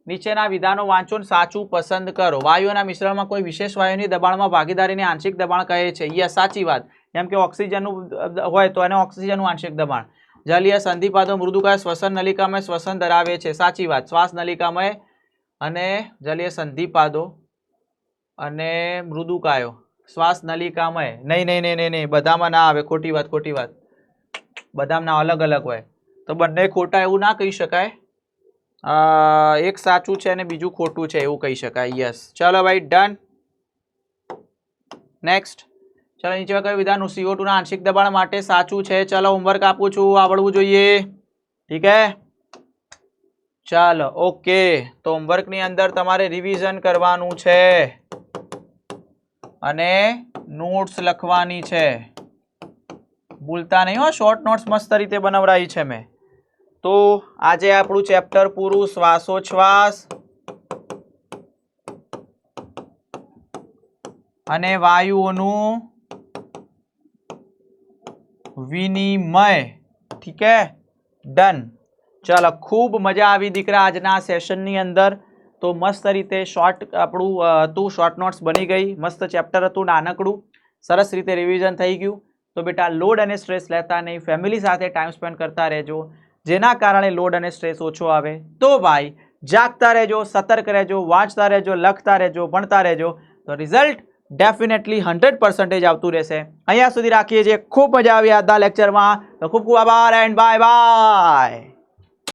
નીચેના વિધાનો વાંચો ને સાચું પસંદ કરો. વાયુઓના મિશ્રણમાં કોઈ વિશેષ વાયુની દબાણમાં ભાગીદારીને આંશિક દબાણ કહે છે. યસ, સાચી વાત. જેમ કે ઓક્સિજનનું હોય તો એને ઓક્સિજનનું આંશિક દબાણ. જલીય સંધિપાદો મૃદુકાય શ્વસન નલિકામાં શ્વસન ધરાવે છે. સાચી વાત. શ્વાસ નલિકામાં અને જલીય સંધિપાદો અને મૃદુકાયો શ્વાસ નલિકામાં. નહીં, બધામાં ના આવે. ખોટી વાત, ખોટી વાત. બધામાં ના, અલગ અલગ હોય. તો બંને ખોટા એવું ના કહી શકાય. એક સાચું છે અને બીજું ખોટું છે એવું કહી શકાય. યસ, ચલો ભાઈ, ડન. નેક્સ્ટ, ચલો નીચે કયું વિધાન CO2 ના આંશિક દબાણ માટે સાચું છે? ચલો હોમવર્ક આપું છું, આવડવું જોઈએ. ઠીક હે, ચાલો ઓકે. તો હોમવર્કની અંદર તમારે રિવિઝન કરવાનું છે અને નોટ્સ લખવાની છે. ભૂલતા નહીં હો. શોર્ટ નોટ્સ મસ્ત રીતે બનાવડાવી છે મેં. તો આજે આપણું ચેપ્ટર પૂરું. શ્વાસોચ્છ્વાસ અને વાયુઓનું વિનિમય. ઠીક હે, ડન. ચાલો, ખૂબ મજા આવી દીકરા આજના સેશનની અંદર. તો મસ્ત રીતે શોર્ટ આપણું હતું, શોર્ટ નોટ્સ બની ગઈ. મસ્ત ચેપ્ટર હતું, નાનકડું. સરસ રીતે રિવિઝન થઈ ગયું. તો બેટા લોડ અને સ્ટ્રેસ લેતા નહીં, ફેમિલી સાથે ટાઈમ સ્પેન્ડ કરતા રહેજો, જેના કારણે લોડ અને સ્ટ્રેસ ઓછો આવે. તો ભાઈ જાગતા રહેજો, સતર્ક રહેજો, વાંચતા રહેજો, લખતા રહેજો, ભણતા રહેજો. તો રિઝલ્ટ ડેફિનેટલી 100% આવતું રહેશે. અહીંયા સુધી રાખીએ છીએ. ખૂબ મજા આવી આજના લેક્ચરમાં. તો ખૂબ ખૂબ આભાર એન્ડ બાય બાય.